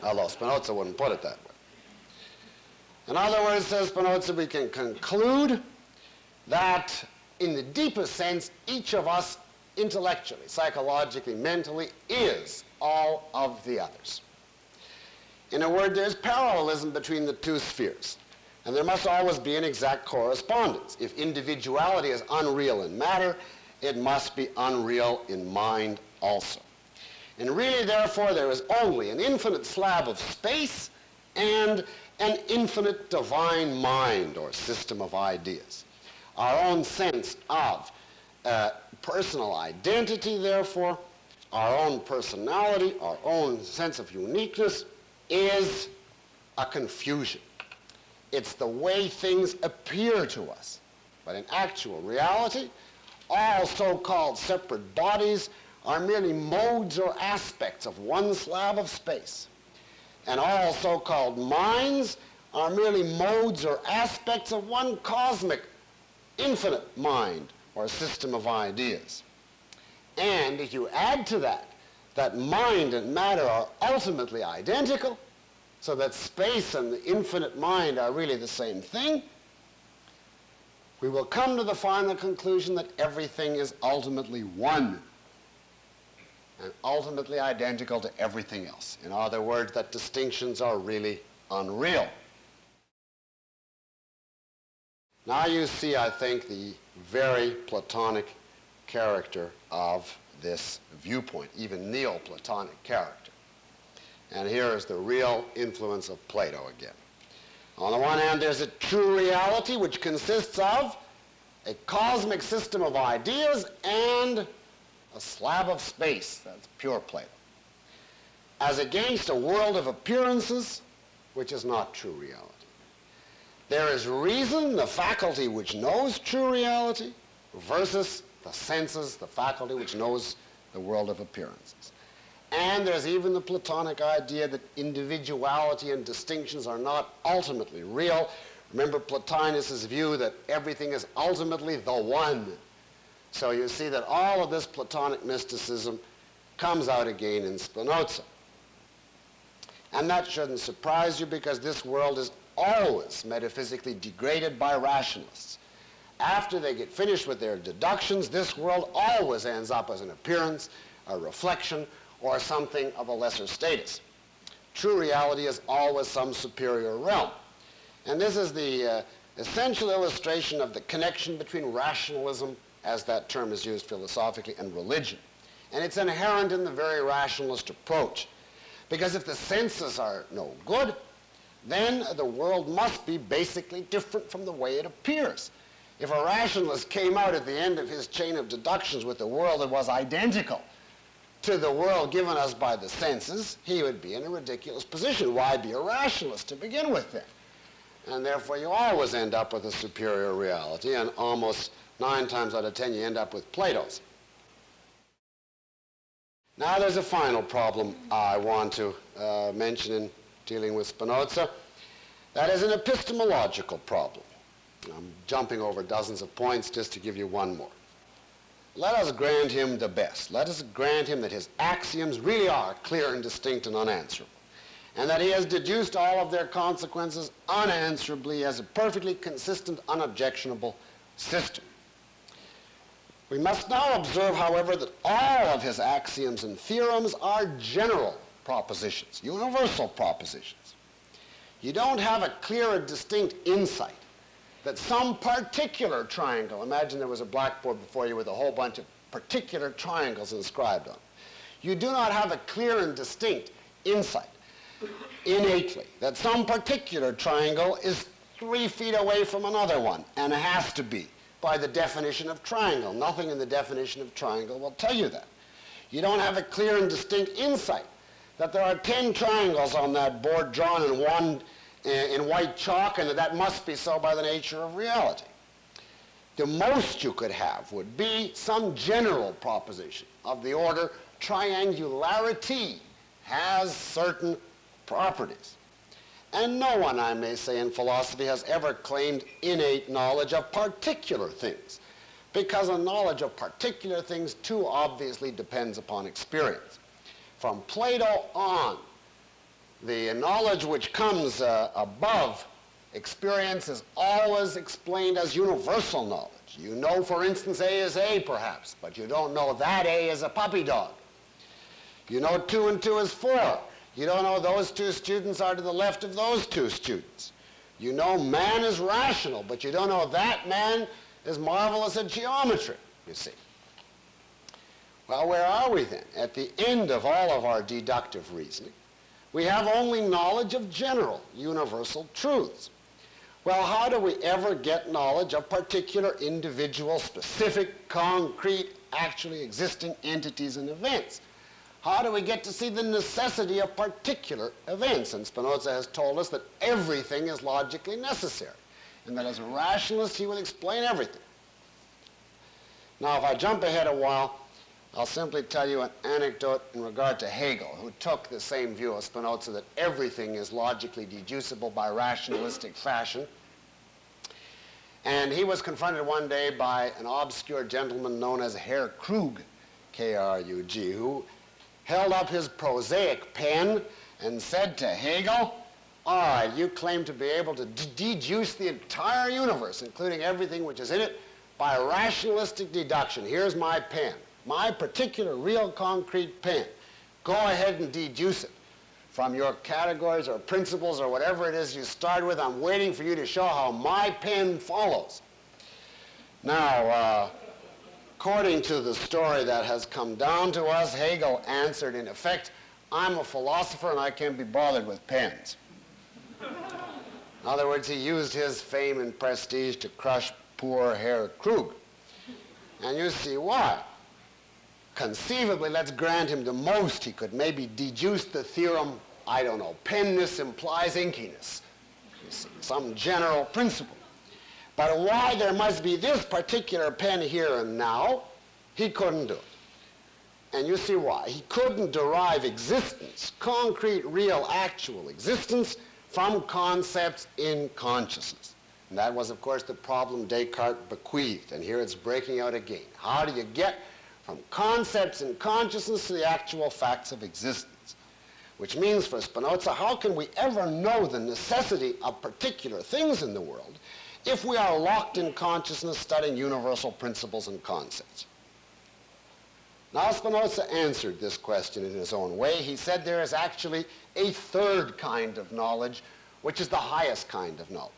although Spinoza wouldn't put it that way. In other words, says Spinoza, we can conclude that in the deepest sense, each of us intellectually, psychologically, mentally, is all of the others. In a word, there's parallelism between the two spheres. And there must always be an exact correspondence. If individuality is unreal in matter, it must be unreal in mind also. And really, therefore, there is only an infinite slab of space and an infinite divine mind or system of ideas. Our own sense of personal identity, therefore, our own personality, our own sense of uniqueness is a confusion. It's the way things appear to us. But in actual reality, all so-called separate bodies are merely modes or aspects of one slab of space. And all so-called minds are merely modes or aspects of one cosmic, infinite mind or system of ideas. And if you add to that, that mind and matter are ultimately identical, so that space and the infinite mind are really the same thing, we will come to the final conclusion that everything is ultimately one and ultimately identical to everything else. In other words, that distinctions are really unreal. Now you see, I think, the very Platonic character of this viewpoint, even Neoplatonic character. And here is the real influence of Plato again. On the one hand, there's a true reality which consists of a cosmic system of ideas and a slab of space. That's pure Plato. As against a world of appearances, which is not true reality. There is reason, the faculty which knows true reality, versus the senses, the faculty which knows the world of appearances. And there's even the Platonic idea that individuality and distinctions are not ultimately real. Remember Plotinus' view that everything is ultimately the one. So you see that all of this Platonic mysticism comes out again in Spinoza. And that shouldn't surprise you, because this world is always metaphysically degraded by rationalists. After they get finished with their deductions, this world always ends up as an appearance, a reflection, or something of a lesser status. True reality is always some superior realm. And this is the essential illustration of the connection between rationalism, as that term is used philosophically, and religion. And it's inherent in the very rationalist approach. Because if the senses are no good, then the world must be basically different from the way it appears. If a rationalist came out at the end of his chain of deductions with the world that was identical to the world given us by the senses, he would be in a ridiculous position. Why be a rationalist to begin with then? And therefore you always end up with a superior reality, and almost 9 times out of 10 you end up with Plato's. Now there's a final problem I want to mention in dealing with Spinoza. That is an epistemological problem. I'm jumping over dozens of points just to give you one more. Let us grant him the best. Let us grant him that his axioms really are clear and distinct and unanswerable, and that he has deduced all of their consequences unanswerably as a perfectly consistent, unobjectionable system. We must now observe, however, that all of his axioms and theorems are general propositions, universal propositions. You don't have a clear and distinct insight that some particular triangle, imagine there was a blackboard before you with a whole bunch of particular triangles inscribed on it. You do not have a clear and distinct insight innately that some particular triangle is 3 feet away from another one, and it has to be by the definition of triangle. Nothing in the definition of triangle will tell you that. You don't have a clear and distinct insight that there are 10 triangles on that board drawn in white chalk, and that must be so by the nature of reality. The most you could have would be some general proposition of the order triangularity has certain properties. And no one, I may say, in philosophy has ever claimed innate knowledge of particular things, because a knowledge of particular things too obviously depends upon experience. From Plato on, The knowledge which comes above experience is always explained as universal knowledge. You know, for instance, A is A, perhaps, but you don't know that A is a puppy dog. You know 2 and 2 is 4. You don't know those 2 students are to the left of those 2 students. You know man is rational, but you don't know that man is marvelous at geometry, you see. Well, where are we then? At the end of all of our deductive reasoning, we have only knowledge of general, universal truths. Well, how do we ever get knowledge of particular individual, specific, concrete, actually existing entities and events? How do we get to see the necessity of particular events? And Spinoza has told us that everything is logically necessary, and that as a rationalist he will explain everything. Now, if I jump ahead a while, I'll simply tell you an anecdote in regard to Hegel, who took the same view as Spinoza, that everything is logically deducible by rationalistic fashion. And he was confronted one day by an obscure gentleman known as Herr Krug, K-R-U-G, who held up his prosaic pen and said to Hegel, "All right, you claim to be able to deduce the entire universe, including everything which is in it, by rationalistic deduction. Here's my pen. My particular real concrete pen. Go ahead and deduce it from your categories or principles or whatever it is you start with. I'm waiting for you to show how my pen follows." Now, according to the story that has come down to us, Hegel answered in effect, "I'm a philosopher and I can't be bothered with pens." In other words, he used his fame and prestige to crush poor Herr Krug. And you see why. Conceivably, let's grant him the most he could maybe deduce the theorem, I don't know, penness implies inkiness. You see, some general principle. But why there must be this particular pen here and now, he couldn't do it. And you see why. He couldn't derive existence, concrete, real, actual existence, from concepts in consciousness. And that was, of course, the problem Descartes bequeathed. And here it's breaking out again. How do you get from concepts in consciousness to the actual facts of existence? Which means for Spinoza, how can we ever know the necessity of particular things in the world if we are locked in consciousness studying universal principles and concepts? Now Spinoza answered this question in his own way. He said there is actually a third kind of knowledge, which is the highest kind of knowledge.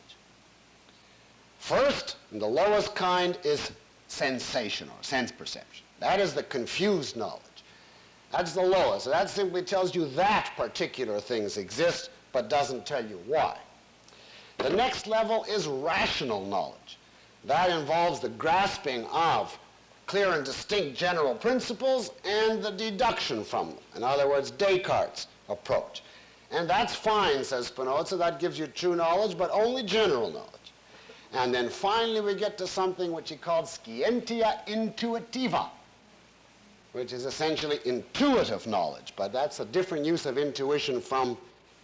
First, and the lowest kind, is sensation or sense perception. That is the confused knowledge. That's the lowest. So that simply tells you that particular things exist, but doesn't tell you why. The next level is rational knowledge. That involves the grasping of clear and distinct general principles and the deduction from them. In other words, Descartes' approach. And that's fine, says Spinoza. That gives you true knowledge, but only general knowledge. And then finally we get to something which he called scientia intuitiva, which is essentially intuitive knowledge, but that's a different use of intuition from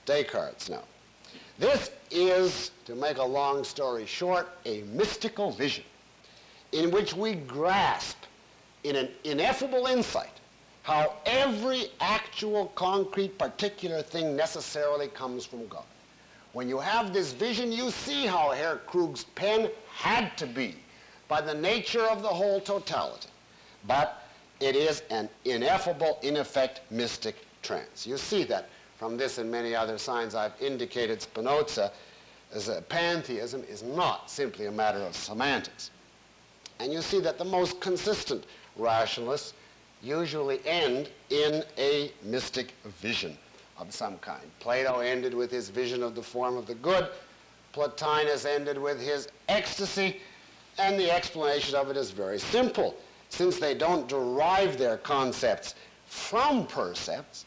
Descartes now. This is, to make a long story short, a mystical vision in which we grasp in an ineffable insight how every actual, concrete, particular thing necessarily comes from God. When you have this vision, you see how Herr Krug's pen had to be by the nature of the whole totality. But it is an ineffable, in effect, mystic trance. You see that from this and many other signs I've indicated. Spinoza, as a pantheism, is not simply a matter of semantics. And you see that the most consistent rationalists usually end in a mystic vision of some kind. Plato ended with his vision of the form of the good. Plotinus ended with his ecstasy. And the explanation of it is very simple. Since they don't derive their concepts from percepts,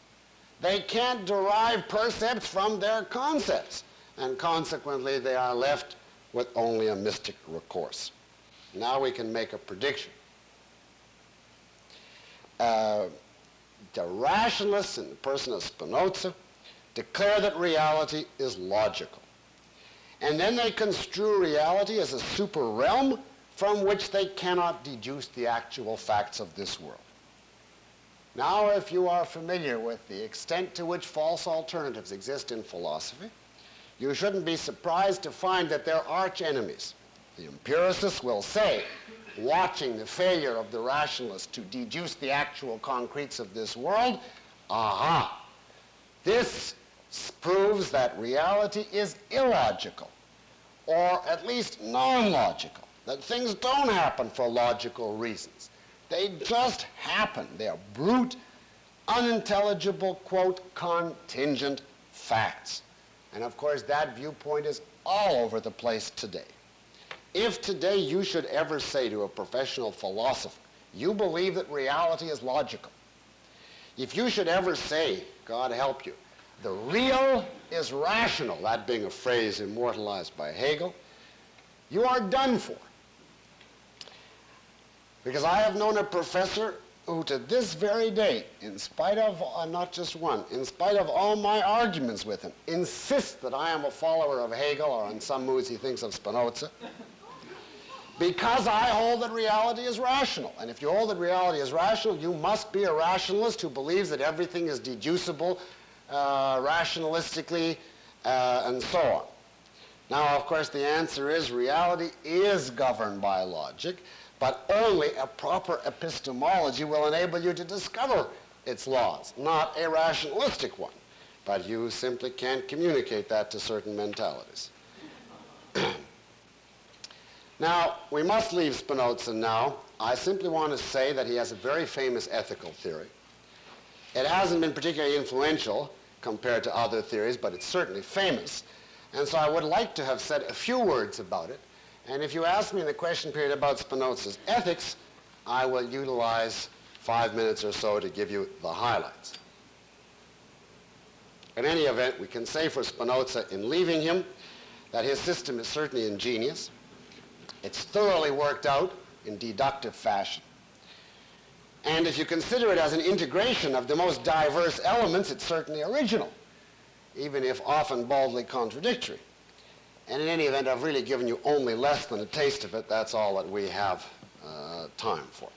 they can't derive percepts from their concepts. And consequently, they are left with only a mystic recourse. Now we can make a prediction. The rationalists, in the person of Spinoza, declare that reality is logical. And then they construe reality as a super realm from which they cannot deduce the actual facts of this world. Now, if you are familiar with the extent to which false alternatives exist in philosophy, you shouldn't be surprised to find that they're arch enemies. The empiricists will say, watching the failure of the rationalists to deduce the actual concretes of this world, aha, this proves that reality is illogical, or at least non-logical, that things don't happen for logical reasons. They just happen. They're brute, unintelligible, quote, contingent facts. And of course, that viewpoint is all over the place today. If today you should ever say to a professional philosopher, you believe that reality is logical, if you should ever say, God help you, the real is rational, that being a phrase immortalized by Hegel, you are done for. Because I have known a professor who to this very day, in spite of, not just one, in spite of all my arguments with him, insists that I am a follower of Hegel, or in some moods he thinks of Spinoza, because I hold that reality is rational. And if you hold that reality is rational, you must be a rationalist who believes that everything is deducible rationalistically, and so on. Now, of course, the answer is reality is governed by logic, but only a proper epistemology will enable you to discover its laws, not a rationalistic one. But you simply can't communicate that to certain mentalities. Now, we must leave Spinoza now. I simply want to say that he has a very famous ethical theory. It hasn't been particularly influential compared to other theories, but it's certainly famous. And so I would like to have said a few words about it. And if you ask me in the question period about Spinoza's ethics, I will utilize 5 minutes or so to give you the highlights. In any event, we can say for Spinoza, in leaving him, that his system is certainly ingenious. It's thoroughly worked out in deductive fashion. And if you consider it as an integration of the most diverse elements, it's certainly original, even if often baldly contradictory. And in any event, I've really given you only less than a taste of it. That's all that we have time for.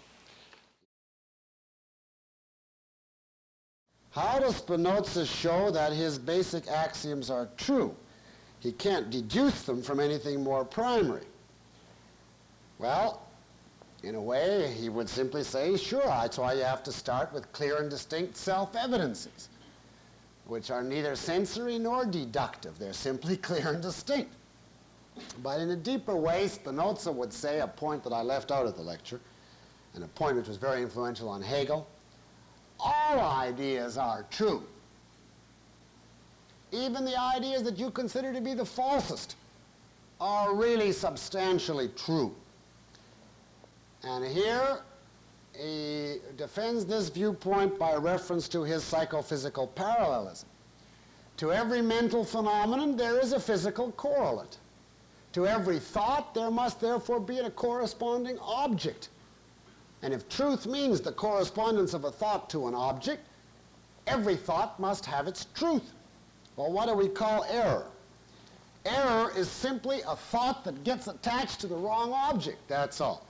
How does Spinoza show that his basic axioms are true? He can't deduce them from anything more primary. Well, in a way, he would simply say, sure, that's why you have to start with clear and distinct self-evidences, which are neither sensory nor deductive. They're simply clear and distinct. But in a deeper way, Spinoza would say a point that I left out of the lecture, and a point which was very influential on Hegel. All ideas are true. Even the ideas that you consider to be the falsest are really substantially true. And here he defends this viewpoint by reference to his psychophysical parallelism. To every mental phenomenon, there is a physical correlate. To every thought, there must therefore be a corresponding object. And if truth means the correspondence of a thought to an object, every thought must have its truth. Well, what do we call error? Error is simply a thought that gets attached to the wrong object, that's all.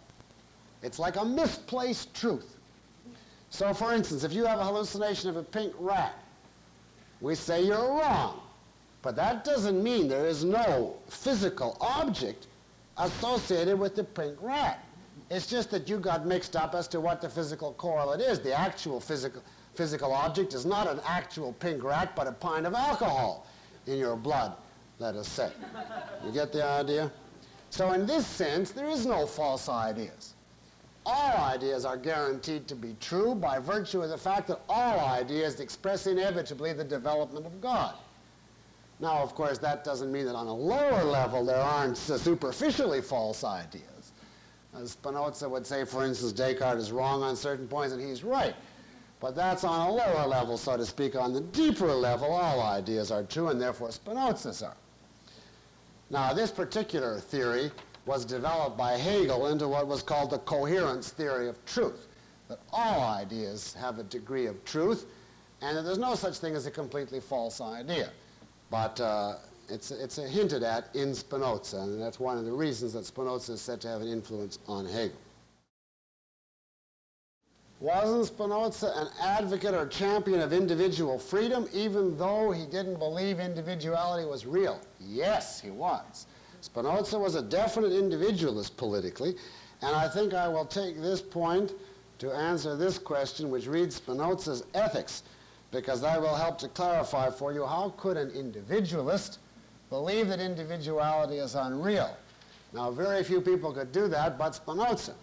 It's like a misplaced truth. So, for instance, if you have a hallucination of a pink rat, we say you're wrong. But that doesn't mean there is no physical object associated with the pink rat. It's just that you got mixed up as to what the physical correlate is. The actual physical object is not an actual pink rat, but a pint of alcohol in your blood, let us say. You get the idea? So in this sense, there is no false ideas. All ideas are guaranteed to be true by virtue of the fact that all ideas express inevitably the development of God. Now, of course, that doesn't mean that on a lower level there aren't superficially false ideas. As Spinoza would say, for instance, Descartes is wrong on certain points and he's right. But that's on a lower level, so to speak. On the deeper level, all ideas are true, and therefore Spinoza's are. Now, this particular theory was developed by Hegel into what was called the coherence theory of truth, that all ideas have a degree of truth, and that there's no such thing as a completely false idea. But it's hinted at in Spinoza, and that's one of the reasons that Spinoza is said to have an influence on Hegel. Wasn't Spinoza an advocate or champion of individual freedom, even though he didn't believe individuality was real? Yes, he was. Spinoza was a definite individualist politically, and I think I will take this point to answer this question, which reads Spinoza's ethics, because that will help to clarify for you how could an individualist believe that individuality is unreal. Now, very few people could do that but Spinoza.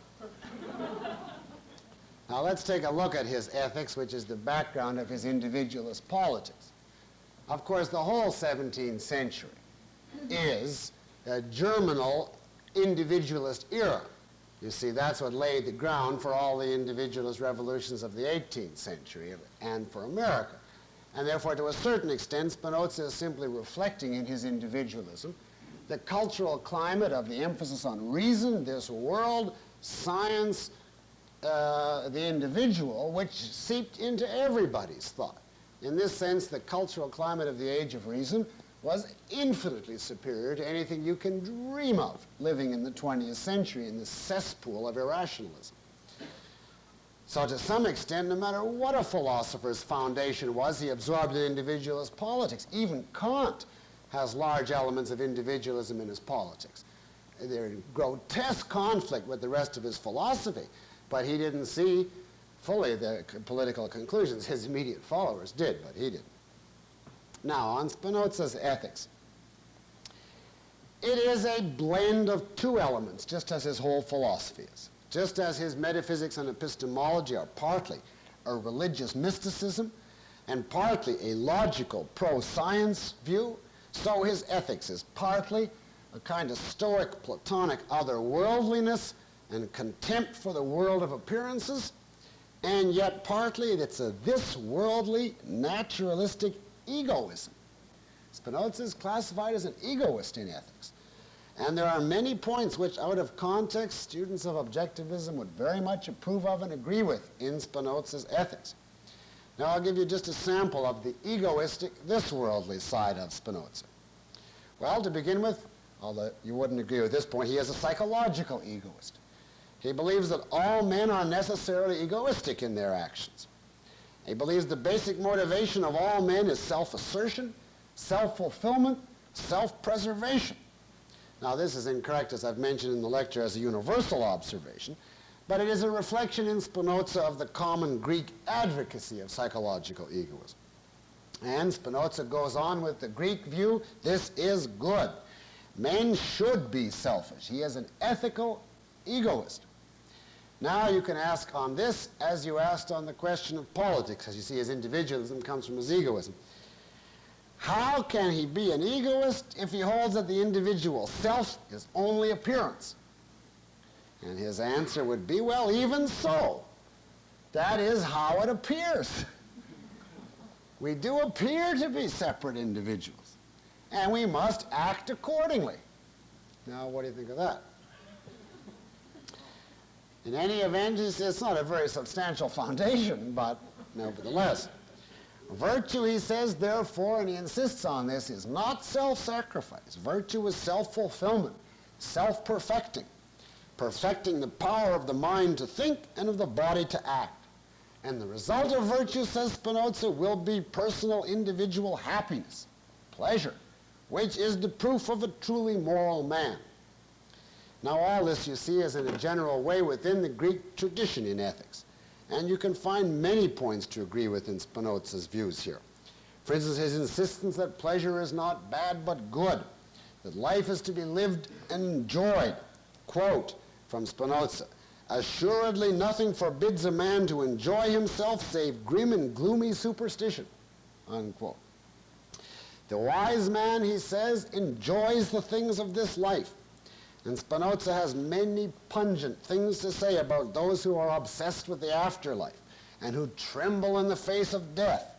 Now, let's take a look at his ethics, which is the background of his individualist politics. Of course, the whole 17th century is a germinal individualist era. You see, that's what laid the ground for all the individualist revolutions of the 18th century and for America. And therefore, to a certain extent, Spinoza is simply reflecting in his individualism the cultural climate of the emphasis on reason, this world, science, the individual, which seeped into everybody's thought. In this sense, the cultural climate of the age of reason was infinitely superior to anything you can dream of living in the 20th century in this cesspool of irrationalism. So to some extent, no matter what a philosopher's foundation was, he absorbed in individualist politics. Even Kant has large elements of individualism in his politics. They're in grotesque conflict with the rest of his philosophy, but he didn't see fully the political conclusions. His immediate followers did, but he didn't. Now, on Spinoza's ethics, it is a blend of two elements, just as his whole philosophy is. Just as his metaphysics and epistemology are partly a religious mysticism and partly a logical pro-science view, so his ethics is partly a kind of stoic, Platonic otherworldliness and contempt for the world of appearances, and yet partly it's a this-worldly, naturalistic egoism. Spinoza is classified as an egoist in ethics. And there are many points which, out of context, students of objectivism would very much approve of and agree with in Spinoza's ethics. Now, I'll give you just a sample of the egoistic, this-worldly side of Spinoza. Well, to begin with, although you wouldn't agree with this point, he is a psychological egoist. He believes that all men are necessarily egoistic in their actions. He believes the basic motivation of all men is self-assertion, self-fulfillment, self-preservation. Now, this is incorrect, as I've mentioned in the lecture, as a universal observation, but it is a reflection in Spinoza of the common Greek advocacy of psychological egoism. And Spinoza goes on with the Greek view, this is good. Men should be selfish. He is an ethical egoist. Now you can ask on this as you asked on the question of politics. As you see, his individualism comes from his egoism. How can he be an egoist if he holds that the individual self is only appearance? And his answer would be, well, even so. That is how it appears. We do appear to be separate individuals, and we must act accordingly. Now, what do you think of that? In any event, it's not a very substantial foundation, but nevertheless. Virtue, he says, therefore, and he insists on this, is not self-sacrifice. Virtue is self-fulfillment, self-perfecting, perfecting the power of the mind to think and of the body to act. And the result of virtue, says Spinoza, will be personal individual happiness, pleasure, which is the proof of a truly moral man. Now, all this, you see, is in a general way within the Greek tradition in ethics. And you can find many points to agree with in Spinoza's views here. For instance, his insistence that pleasure is not bad but good, that life is to be lived and enjoyed. Quote from Spinoza, assuredly nothing forbids a man to enjoy himself save grim and gloomy superstition. Unquote. The wise man, he says, enjoys the things of this life. And Spinoza has many pungent things to say about those who are obsessed with the afterlife and who tremble in the face of death.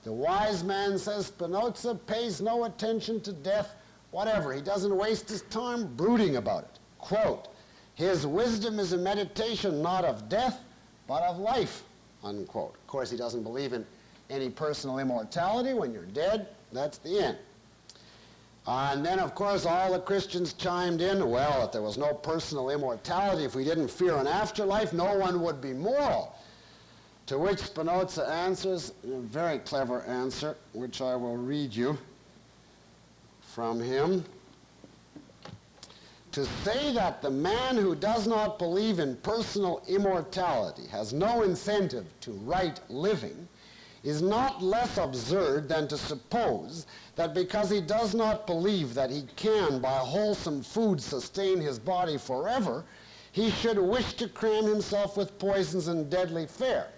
The wise man, says Spinoza, pays no attention to death whatever. He doesn't waste his time brooding about it. Quote, his wisdom is a meditation not of death, but of life, unquote. Of course, he doesn't believe in any personal immortality. When you're dead, that's the end. And then, of course, all the Christians chimed in, well, if there was no personal immortality, if we didn't fear an afterlife, no one would be moral. To which Spinoza answers, a very clever answer, which I will read you from him. To say that the man who does not believe in personal immortality has no incentive to right living is not less absurd than to suppose that because he does not believe that he can by wholesome food sustain his body forever, he should wish to cram himself with poisons and deadly fare.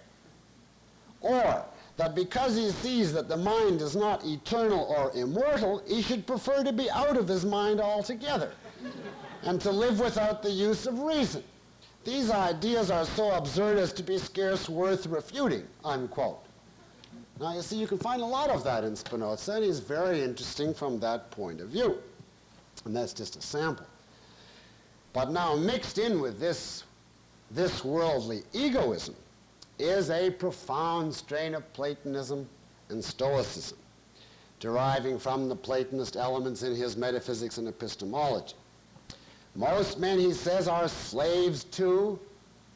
Or that because he sees that the mind is not eternal or immortal, he should prefer to be out of his mind altogether and to live without the use of reason. These ideas are so absurd as to be scarce worth refuting, unquote. Now, you see, you can find a lot of that in Spinoza, and he's very interesting from that point of view. And that's just a sample. But now, mixed in with this worldly egoism is a profound strain of Platonism and Stoicism, deriving from the Platonist elements in his metaphysics and epistemology. Most men, he says, are slaves to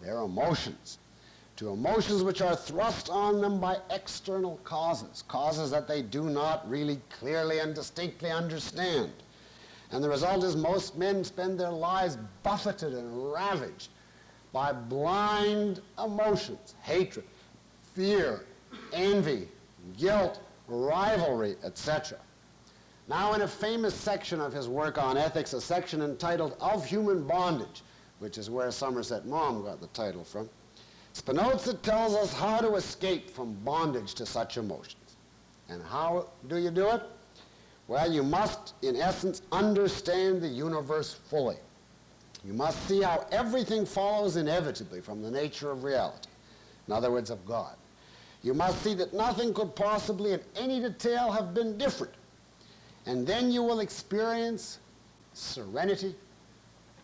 their emotions, to emotions which are thrust on them by external causes, causes that they do not really clearly and distinctly understand. And the result is most men spend their lives buffeted and ravaged by blind emotions, hatred, fear, envy, guilt, rivalry, etc. Now, in a famous section of his work on ethics, a section entitled Of Human Bondage, which is where Somerset Maugham got the title from, Spinoza tells us how to escape from bondage to such emotions. And how do you do it? Well, you must, in essence, understand the universe fully. You must see how everything follows inevitably from the nature of reality, in other words, of God. You must see that nothing could possibly in any detail have been different. And then you will experience serenity,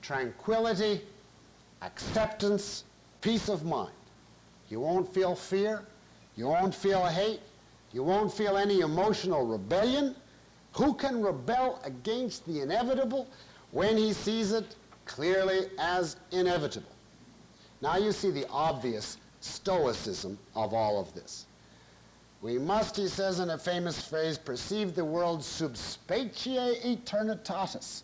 tranquility, acceptance, peace of mind. You won't feel fear. You won't feel hate. You won't feel any emotional rebellion. Who can rebel against the inevitable when he sees it clearly as inevitable? Now you see the obvious stoicism of all of this. We must, he says in a famous phrase, perceive the world sub specie eternitatis,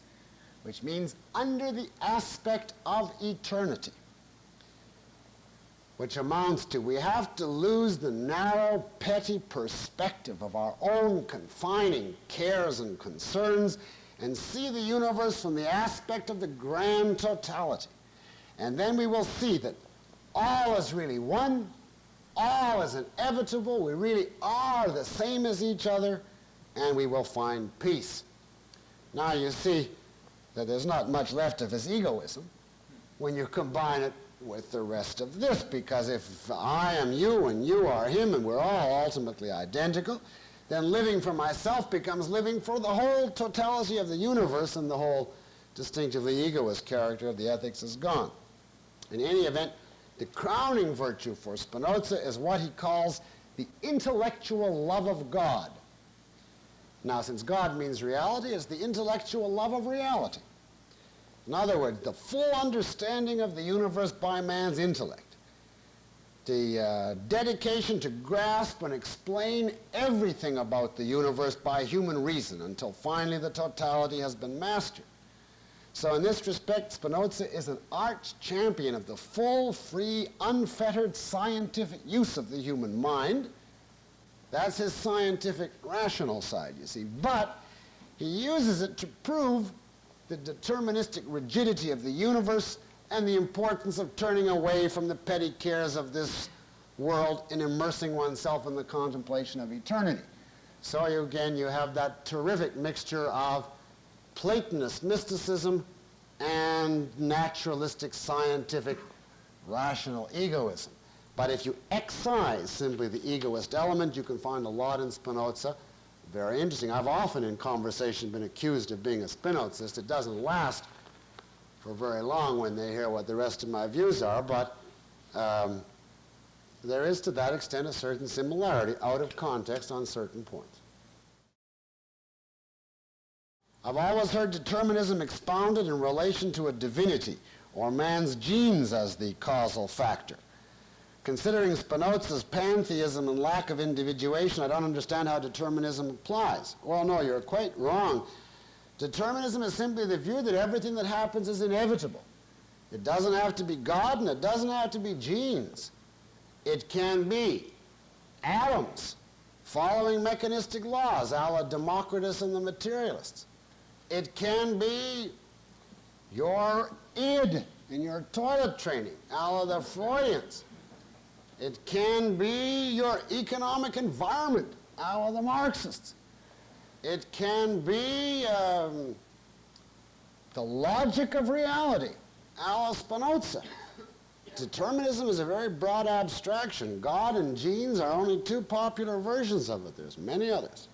which means under the aspect of eternity, which amounts to we have to lose the narrow, petty perspective of our own confining cares and concerns and see the universe from the aspect of the grand totality. And then we will see that all is really one, all is inevitable, we really are the same as each other, and we will find peace. Now you see that there's not much left of his egoism when you combine it with the rest of this, because if I am you and you are him and we're all ultimately identical, then living for myself becomes living for the whole totality of the universe, and the whole distinctively egoist character of the ethics is gone. In any event, the crowning virtue for Spinoza is what he calls the intellectual love of God. Now, since God means reality, it's the intellectual love of reality. In other words, the full understanding of the universe by man's intellect. The dedication to grasp and explain everything about the universe by human reason until finally the totality has been mastered. So in this respect, Spinoza is an arch champion of the full, free, unfettered scientific use of the human mind. That's his scientific rational side, you see. But he uses it to prove the deterministic rigidity of the universe and the importance of turning away from the petty cares of this world and immersing oneself in the contemplation of eternity. So again, you have that terrific mixture of Platonist mysticism and naturalistic scientific rational egoism. But if you excise simply the egoist element, you can find a lot in Spinoza. Very interesting. I've often in conversation been accused of being a Spinozist. It doesn't last for very long when they hear what the rest of my views are, but there is to that extent a certain similarity out of context on certain points. I've always heard determinism expounded in relation to a divinity or man's genes as the causal factor. Considering Spinoza's pantheism and lack of individuation, I don't understand how determinism applies. Well, no, you're quite wrong. Determinism is simply the view that everything that happens is inevitable. It doesn't have to be God, and it doesn't have to be genes. It can be atoms following mechanistic laws, a la Democritus and the materialists. It can be your id in your toilet training, a la the Freudians. It can be your economic environment, a la the Marxists. It can be the logic of reality, a la Spinoza. Determinism is a very broad abstraction. God and genes are only two popular versions of it. There's many others.